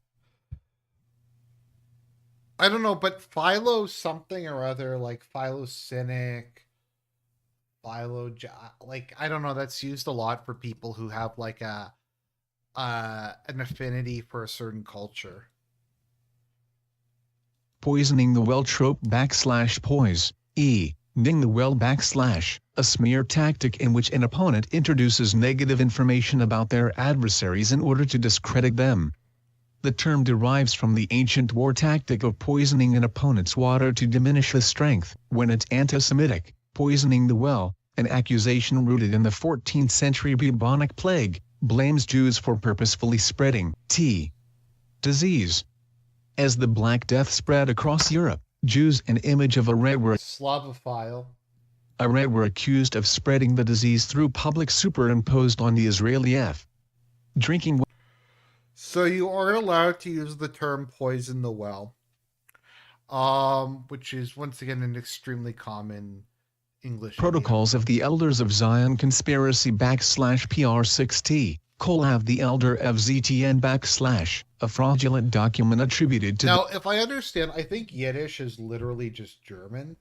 I don't know, but Philo something or other, like Philocynic, like, I don't know, that's used a lot for people who have like an affinity for a certain culture. Poisoning the well trope / poise, ning the well / a smear tactic in which an opponent introduces negative information about their adversaries in order to discredit them. The term derives from the ancient war tactic of poisoning an opponent's water to diminish his strength. When it's anti-Semitic, poisoning the well, an accusation rooted in the 14th century bubonic plague, blames Jews for purposefully spreading disease. As the Black Death spread across Europe, Jews, an image of Arab were accused of spreading the disease through public superimposed on the Israeli drinking. So you are allowed to use the term poison the well, which is once again an extremely common English Protocols idiom. of the Elders of Zion conspiracy / PR6T, Kolav the Elder of ZTN / a fraudulent document attributed to. Now, if I understand, I think Yiddish is literally just German.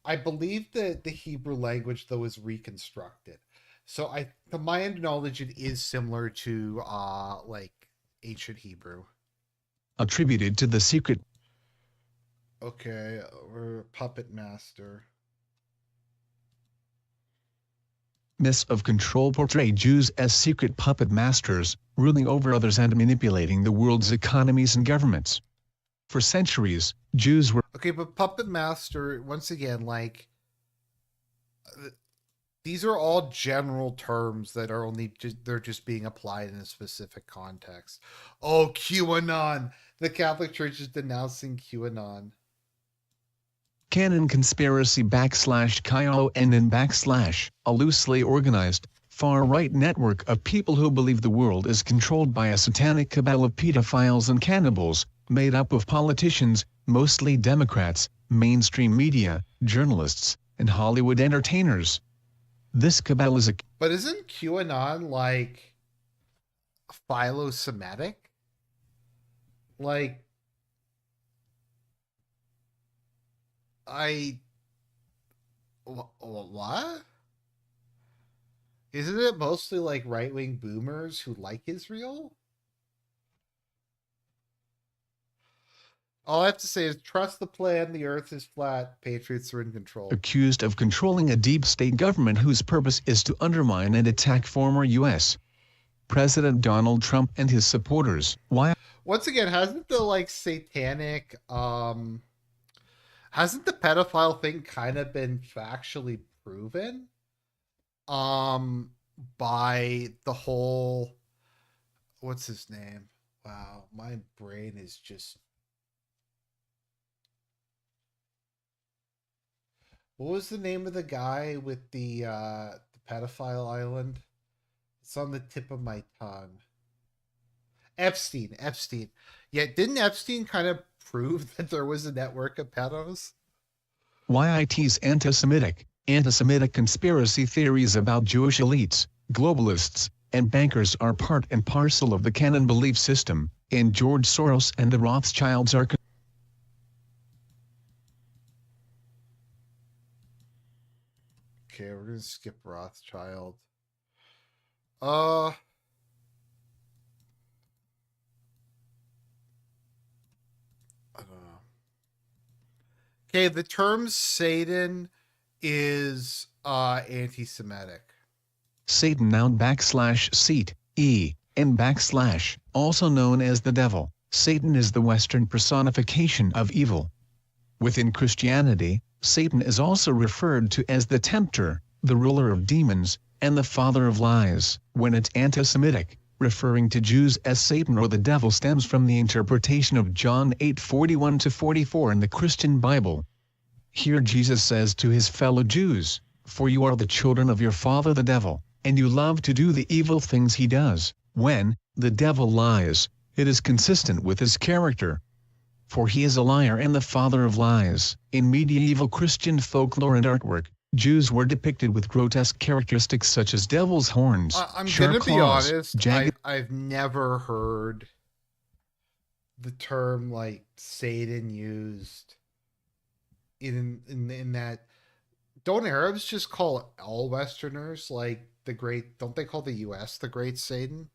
I believe that the Hebrew language, though, is reconstructed. So to my knowledge, it is similar to like ancient Hebrew. Attributed to the secret. Okay, we're puppet master. Myths of control portray Jews as secret puppet masters, ruling over others and manipulating the world's economies and governments. For centuries, Jews were. Okay, but puppet master, once again, like, these are all general terms that are they're just being applied in a specific context. Oh, QAnon! The Catholic Church is denouncing QAnon. Canon conspiracy / KIONN / a loosely organized, far-right network of people who believe the world is controlled by a satanic cabal of pedophiles and cannibals, made up of politicians, mostly Democrats, mainstream media, journalists, and Hollywood entertainers. This cabal is a. But isn't QAnon like philo-Semitic? Like, what? Isn't it mostly like right-wing boomers who like Israel? All I have to say is trust the plan, the earth is flat, patriots are in control. Accused of controlling a deep state government whose purpose is to undermine and attack former U.S. President Donald Trump and his supporters. Why? Once again, hasn't the like satanic, hasn't the pedophile thing kind of been factually proven? By the whole, what's his name? Wow, my brain is just. What was the name of the guy with the pedophile island? It's on the tip of my tongue. Epstein. Yeah, didn't Epstein kind of prove that there was a network of pedos? YIT's anti-Semitic conspiracy theories about Jewish elites, globalists, and bankers are part and parcel of the canon belief system, and George Soros and the Rothschilds are. Okay, we're gonna skip Rothschild. I don't know. Okay, the term Satan is anti-Semitic. Satan, noun / seat, and / also known as the devil. Satan is the Western personification of evil. Within Christianity, Satan is also referred to as the tempter, the ruler of demons, and the father of lies. When it's anti-Semitic, referring to Jews as Satan or the devil stems from the interpretation of John 8:41-44 in the Christian Bible. Here Jesus says to his fellow Jews, "For you are the children of your father the devil, and you love to do the evil things he does." When the devil lies, it is consistent with his character. For he is a liar and the father of lies. In medieval Christian folklore and artwork, Jews were depicted with grotesque characteristics such as devil's horns, I'm sharp gonna be claws, honest. jagged. I've never heard the term like Satan used in that. Don't Arabs just call all Westerners like the great? Don't they call the U.S. the Great Satan?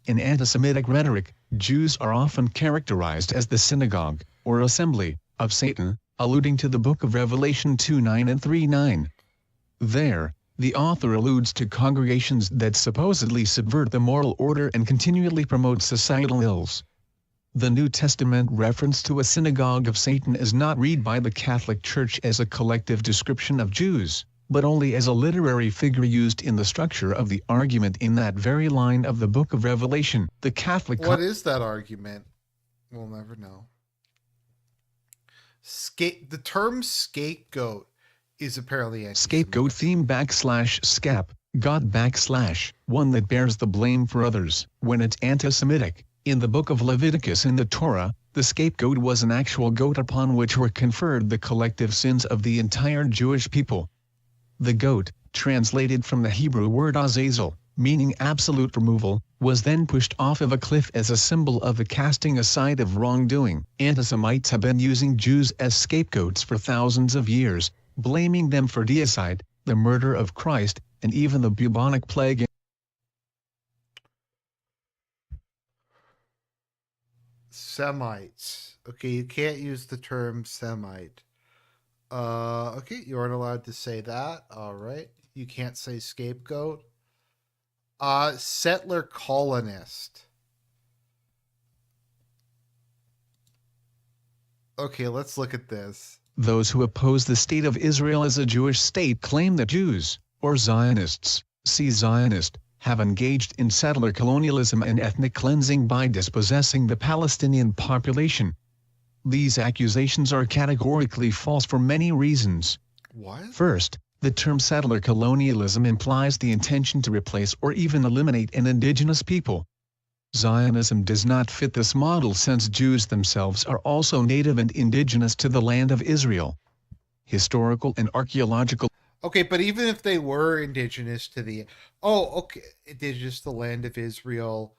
In anti-Semitic rhetoric, Jews are often characterized as the synagogue, or assembly, of Satan, alluding to the Book of Revelation 2:9 and 3:9. There, the author alludes to congregations that supposedly subvert the moral order and continually promote societal ills. The New Testament reference to a synagogue of Satan is not read by the Catholic Church as a collective description of Jews, but only as a literary figure used in the structure of the argument in that very line of the Book of Revelation. The Catholic... What is that argument? We'll never know. The term scapegoat is apparently scapegoat theme / scap, God / one that bears the blame for others. When it's anti-Semitic, in the book of Leviticus in the Torah, the scapegoat was an actual goat upon which were conferred the collective sins of the entire Jewish people. The goat, translated from the Hebrew word azazel, meaning absolute removal, was then pushed off of a cliff as a symbol of the casting aside of wrongdoing. Anti-Semites have been using Jews as scapegoats for thousands of years, blaming them for deicide, the murder of Christ, and even the bubonic plague. Semites. Okay, you can't use the term Semite. Okay, you aren't allowed to say that. All right. You can't say scapegoat. Settler colonist. Okay, let's look at this. Those who oppose the state of Israel as a Jewish state claim that Jews, or Zionists, see Zionist, have engaged in settler colonialism and ethnic cleansing by dispossessing the Palestinian population. These accusations are categorically false for many reasons. What? First, the term settler colonialism implies the intention to replace or even eliminate an indigenous people. Zionism does not fit this model since Jews themselves are also native and indigenous to the land of Israel. Historical and archaeological... Okay, but even if they were indigenous to the... Oh, okay, indigenous to the land of Israel.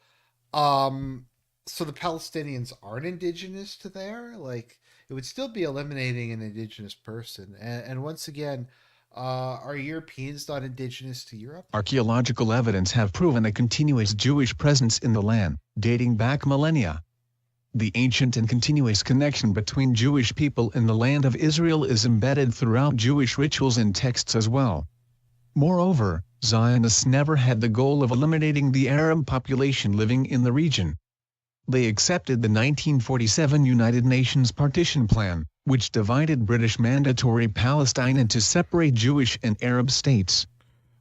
So the Palestinians aren't indigenous to there? Like, it would still be eliminating an indigenous person. And once again, are Europeans not indigenous to Europe? Archaeological evidence have proven a continuous Jewish presence in the land, dating back millennia. The ancient and continuous connection between Jewish people and the land of Israel is embedded throughout Jewish rituals and texts as well. Moreover, Zionists never had the goal of eliminating the Arab population living in the region. They accepted the 1947 United Nations Partition Plan, which divided British Mandatory Palestine into separate Jewish and Arab states.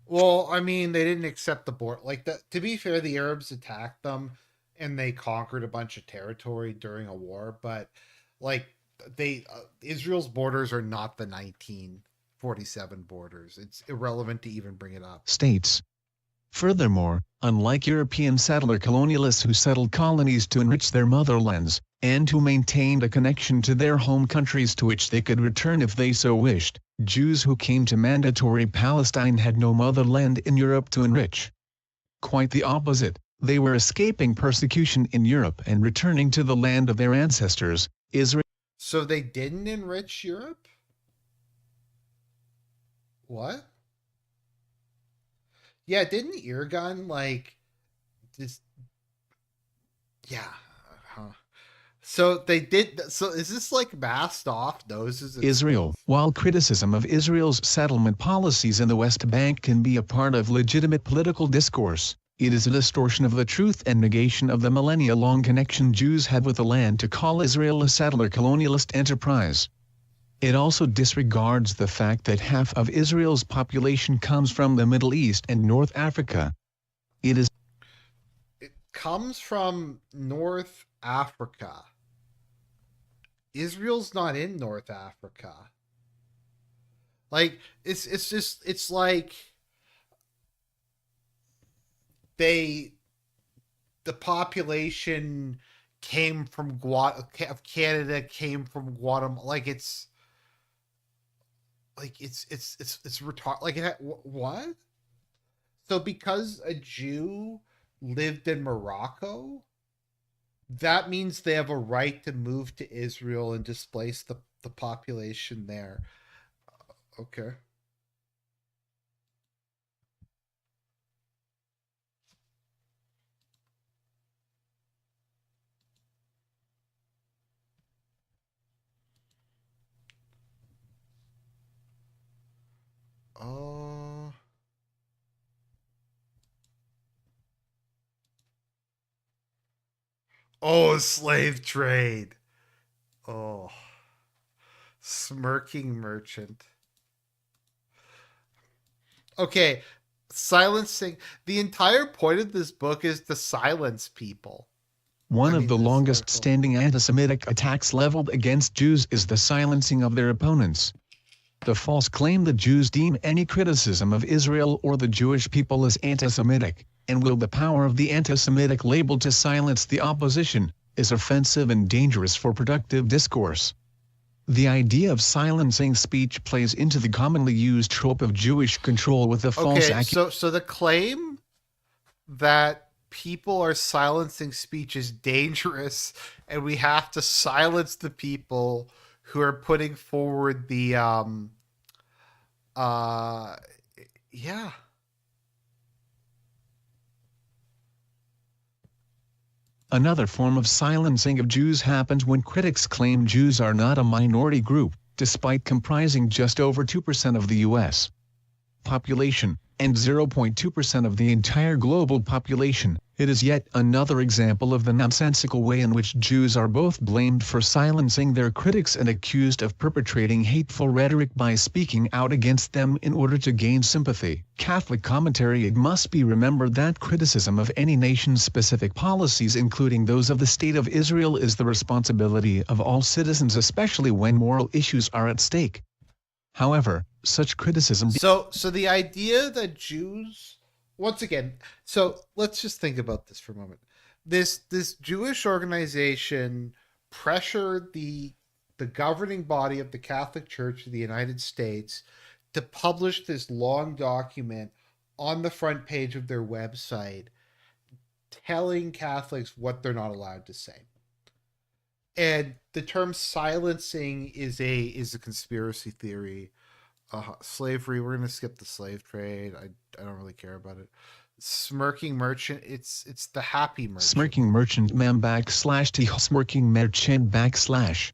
Well, I mean, they didn't accept the border. Like, to be fair, the Arabs attacked them and they conquered a bunch of territory during a war. But, like, Israel's borders are not the 1947 borders. It's irrelevant to even bring it up. States. Furthermore, unlike European settler colonialists who settled colonies to enrich their motherlands, and who maintained a connection to their home countries to which they could return if they so wished, Jews who came to mandatory Palestine had no motherland in Europe to enrich. Quite the opposite, they were escaping persecution in Europe and returning to the land of their ancestors, Israel. So they didn't enrich Europe? What? Yeah, didn't Irgun like this? Yeah. Huh. So they did. So is this like masked off noses? And Israel. stuff? While criticism of Israel's settlement policies in the West Bank can be a part of legitimate political discourse, it is a distortion of the truth and negation of the millennia-long connection Jews had with the land to call Israel a settler colonialist enterprise. It also disregards the fact that half of Israel's population comes from the Middle East and North Africa. It comes from North Africa. Israel's not in North Africa. Like it's like the population came from of Canada came from Guatemala. Like it's retarded. Like what? So because a Jew lived in Morocco, that means they have a right to move to Israel and displace the population there. Okay. Oh, slave trade. Oh, smirking merchant. Okay, silencing. The entire point of this book is to silence people. One of the longest-standing anti-Semitic attacks leveled against Jews is the silencing of their opponents. The false claim that Jews deem any criticism of Israel or the Jewish people as anti-Semitic, and wield the power of the anti-Semitic label to silence the opposition, is offensive and dangerous for productive discourse. The idea of silencing speech plays into the commonly used trope of Jewish control with the false accusation. So the claim that people are silencing speech is dangerous, and we have to silence the people who are putting forward the yeah. Another form of silencing of Jews happens when critics claim Jews are not a minority group, despite comprising just over 2% of the U.S. population, and 0.2% of the entire global population. It is yet another example of the nonsensical way in which Jews are both blamed for silencing their critics and accused of perpetrating hateful rhetoric by speaking out against them in order to gain sympathy. Catholic commentary. It must be remembered that criticism of any nation's specific policies, including those of the State of Israel, is the responsibility of all citizens, especially when moral issues are at stake. However, such criticism... So the idea that Jews... Once again, so let's just think about this for a moment. This Jewish organization pressured the governing body of the Catholic Church of the United States to publish this long document on the front page of their website telling Catholics what they're not allowed to say. And the term silencing is a conspiracy theory. Slavery, we're gonna skip the slave trade. I don't really care about it. Smirking merchant, it's the happy merchant. Smirking merchant mem /t smirking merchant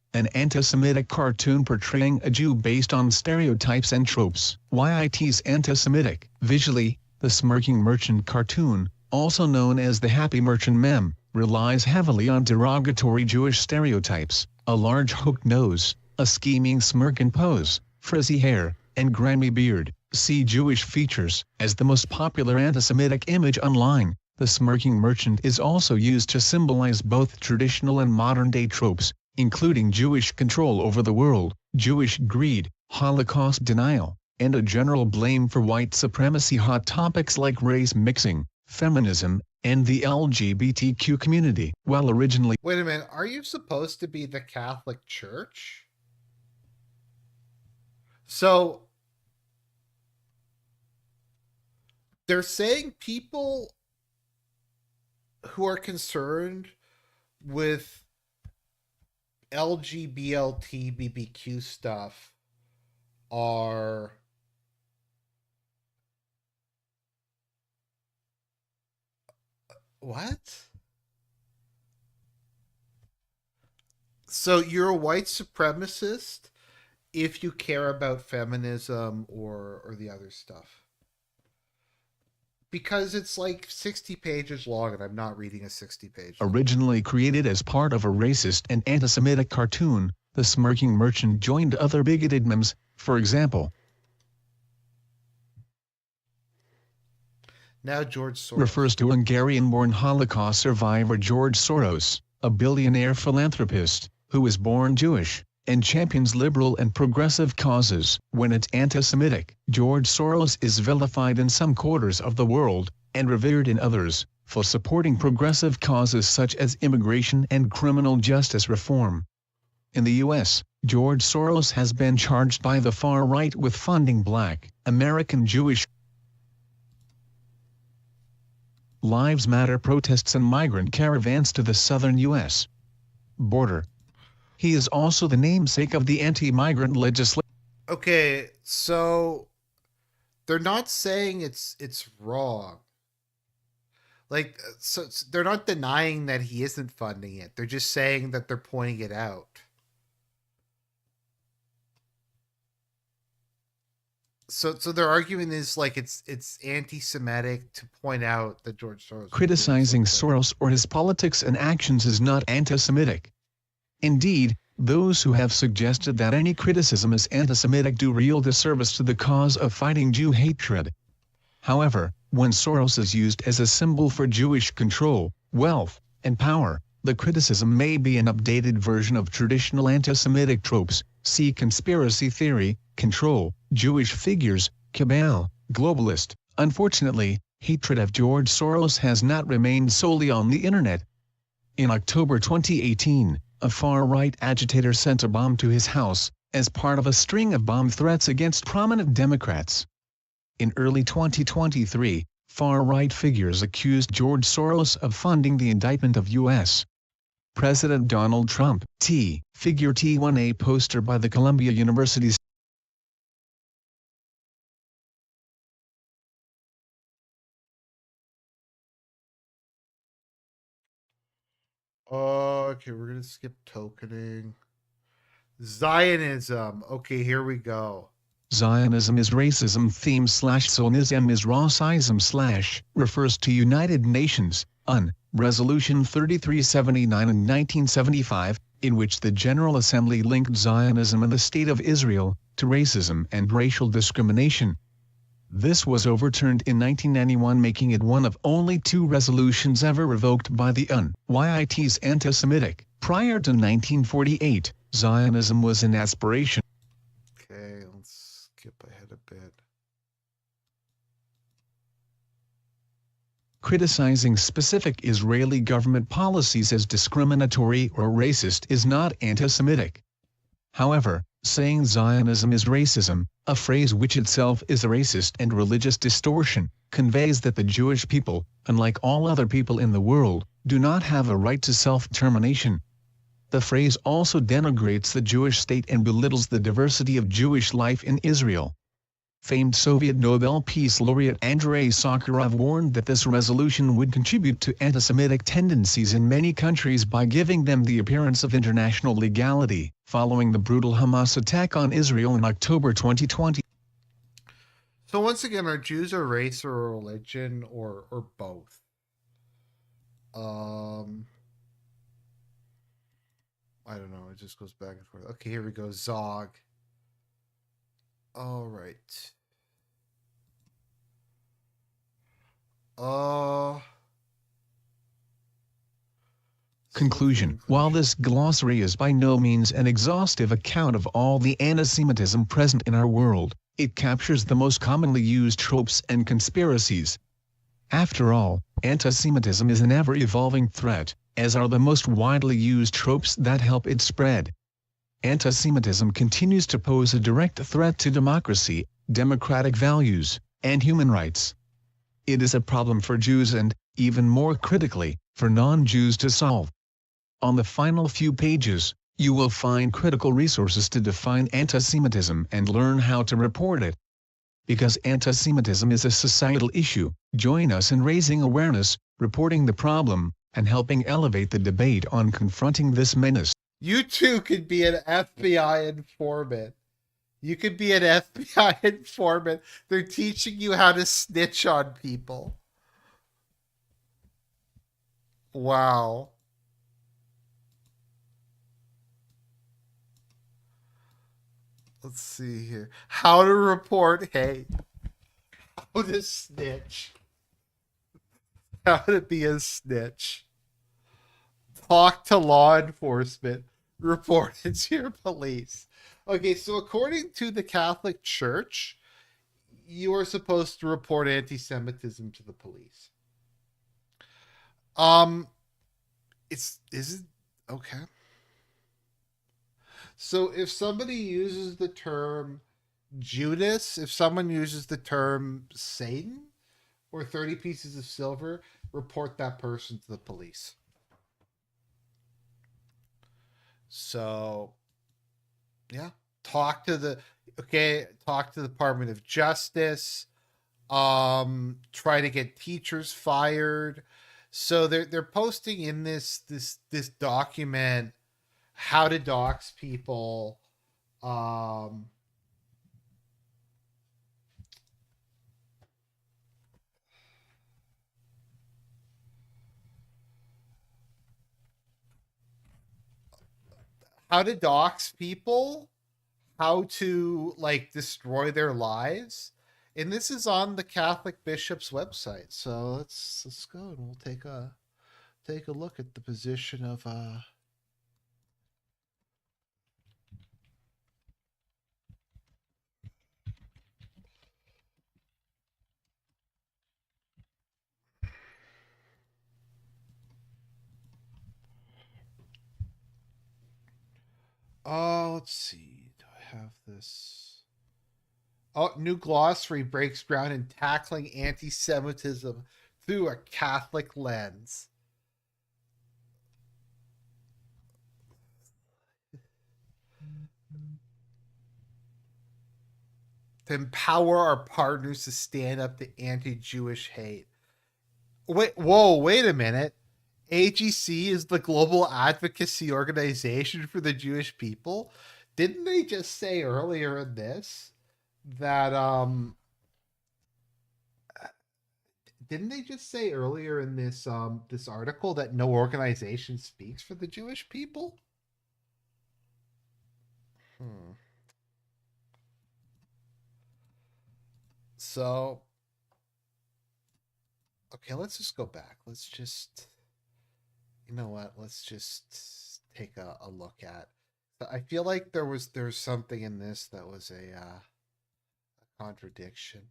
/ an anti-Semitic cartoon portraying a Jew based on stereotypes and tropes. YIT's anti-Semitic. Visually, the smirking merchant cartoon, also known as the happy merchant mem, relies heavily on derogatory Jewish stereotypes: a large hooked nose, a scheming smirk and pose, frizzy hair, and grimy beard. See Jewish features. As the most popular anti-Semitic image online, the smirking merchant is also used to symbolize both traditional and modern-day tropes, including Jewish control over the world, Jewish greed, Holocaust denial, and a general blame for white supremacy. Hot topics like race mixing, feminism, and the LGBTQ community. While originally... Wait a minute, are you supposed to be the Catholic Church? So they're saying people who are concerned with LGBTBBQ stuff are what? So you're a white supremacist if you care about feminism or the other stuff. Because it's like 60 pages long and I'm not reading a 60-page thing. Originally created as part of a racist and anti-Semitic cartoon, the smirking merchant joined other bigoted memes, for example. Now George Soros refers to Hungarian-born Holocaust survivor George Soros, a billionaire philanthropist, who was born Jewish, and champions liberal and progressive causes. When it's anti-Semitic, George Soros is vilified in some quarters of the world, and revered in others, for supporting progressive causes such as immigration and criminal justice reform. In the U.S., George Soros has been charged by the far right with funding Black, American Jewish Lives Matter protests and migrant caravans to the southern U.S. border. He is also the namesake of the anti-migrant legislation. Okay, so they're not saying it's wrong. Like, so they're not denying that he isn't funding it. They're just saying that they're pointing it out. So their argument is like it's anti-Semitic to point out that George Soros Criticizing Soros or his politics and actions is not anti-Semitic. Indeed, those who have suggested that any criticism is anti-Semitic do real disservice to the cause of fighting Jew hatred. However, when Soros is used as a symbol for Jewish control, wealth, and power, the criticism may be an updated version of traditional anti-Semitic tropes. See conspiracy theory, control, Jewish figures, cabal, globalist. Unfortunately, hatred of George Soros has not remained solely on the internet. In October 2018, a far-right agitator sent a bomb to his house, as part of a string of bomb threats against prominent Democrats. In early 2023, far-right figures accused George Soros of funding the indictment of U.S. President Donald Trump. Figure T1A poster by the Columbia University's Okay, we're gonna skip tokening. Zionism. Okay, here we go. Zionism is racism theme / Zionism is racism / refers to United Nations, UN, Resolution 3379 in 1975, in which the General Assembly linked Zionism and the State of Israel to racism and racial discrimination. This was overturned in 1991, making it one of only 2 resolutions ever revoked by the UN. YIT's anti-Semitic. Prior to 1948, Zionism was an aspiration. Okay, let's skip ahead a bit. Criticizing specific Israeli government policies as discriminatory or racist is not anti-Semitic. However, saying Zionism is racism, a phrase which itself is a racist and religious distortion, conveys that the Jewish people, unlike all other people in the world, do not have a right to self-determination. The phrase also denigrates the Jewish state and belittles the diversity of Jewish life in Israel. Famed Soviet Nobel Peace Laureate Andrei Sakharov warned that this resolution would contribute to anti-Semitic tendencies in many countries by giving them the appearance of international legality, following the brutal Hamas attack on Israel in October 2020. So once again, are Jews a race or a religion or both? I don't know. It just goes back and forth. Okay, here we go. Zog. All right. Conclusion. While this glossary is by no means an exhaustive account of all the anti-Semitism present in our world, it captures the most commonly used tropes and conspiracies. After all, anti-Semitism is an ever-evolving threat, as are the most widely used tropes that help it spread. Anti-Semitism continues to pose a direct threat to democracy, democratic values, and human rights. It is a problem for Jews and, even more critically, for non-Jews to solve. On the final few pages, you will find critical resources to define anti-Semitism and learn how to report it. Because anti-Semitism is a societal issue, join us in raising awareness, reporting the problem, and helping elevate the debate on confronting this menace. You too could be an FBI informant. You could be an FBI informant. They're teaching you how to snitch on people. Wow. Let's see here. How to report hate. How to snitch. How to be a snitch. Talk to law enforcement. Report it to your police. Okay, so according to the Catholic Church, you are supposed to report anti-Semitism to the police. Is it okay? So if somebody uses the term Judas, if someone uses the term Satan or 30 pieces of silver, report that person to the police. So, yeah, talk to the Department of Justice, try to get teachers fired. So they're posting in this document how to dox people, how to dox people, how to like destroy their lives. And this is on the Catholic Bishop's website. So let's go and we'll take a look at the position of let's see. Do I have this? Oh, new glossary breaks ground in tackling anti-Semitism through a Catholic lens. To empower our partners to stand up to anti-Jewish hate. Wait a minute. AJC is the global advocacy organization for the Jewish people. Didn't they just say earlier in this that didn't they just say earlier in this article that no organization speaks for the Jewish people? Hmm. So, okay, let's just go back. Let's just, you know what? Let's just take a look at. I feel like there's something in this that was a contradiction.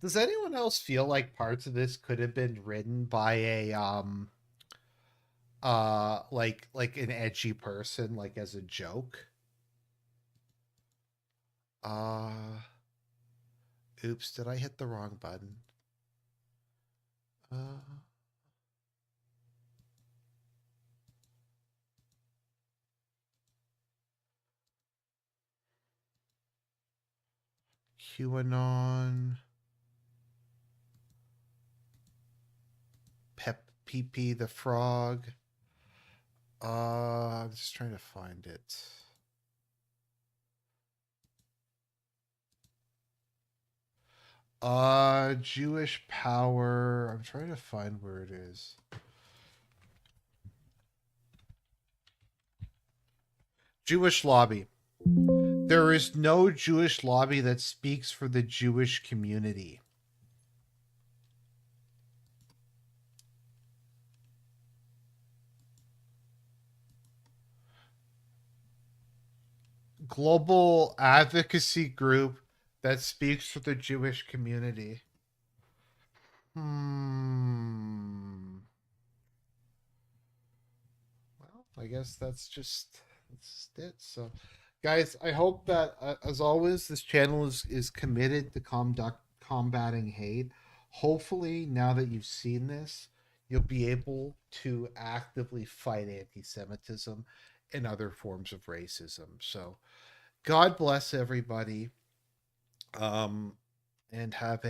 Does anyone else feel like parts of this could have been written by a like an edgy person, like as a joke? Uh Oops, did I hit the wrong button? Uh, QAnon. PP the Frog. I'm just trying to find it. Jewish Power. I'm trying to find where it is. Jewish Lobby. There is no Jewish lobby that speaks for the Jewish community. Global advocacy group that speaks for the Jewish community. Hmm. Well, I guess that's just it. So, guys, I hope that as always, this channel is committed to combating hate. Hopefully, now that you've seen this, you'll be able to actively fight anti-Semitism and other forms of racism. So, God bless everybody, and have a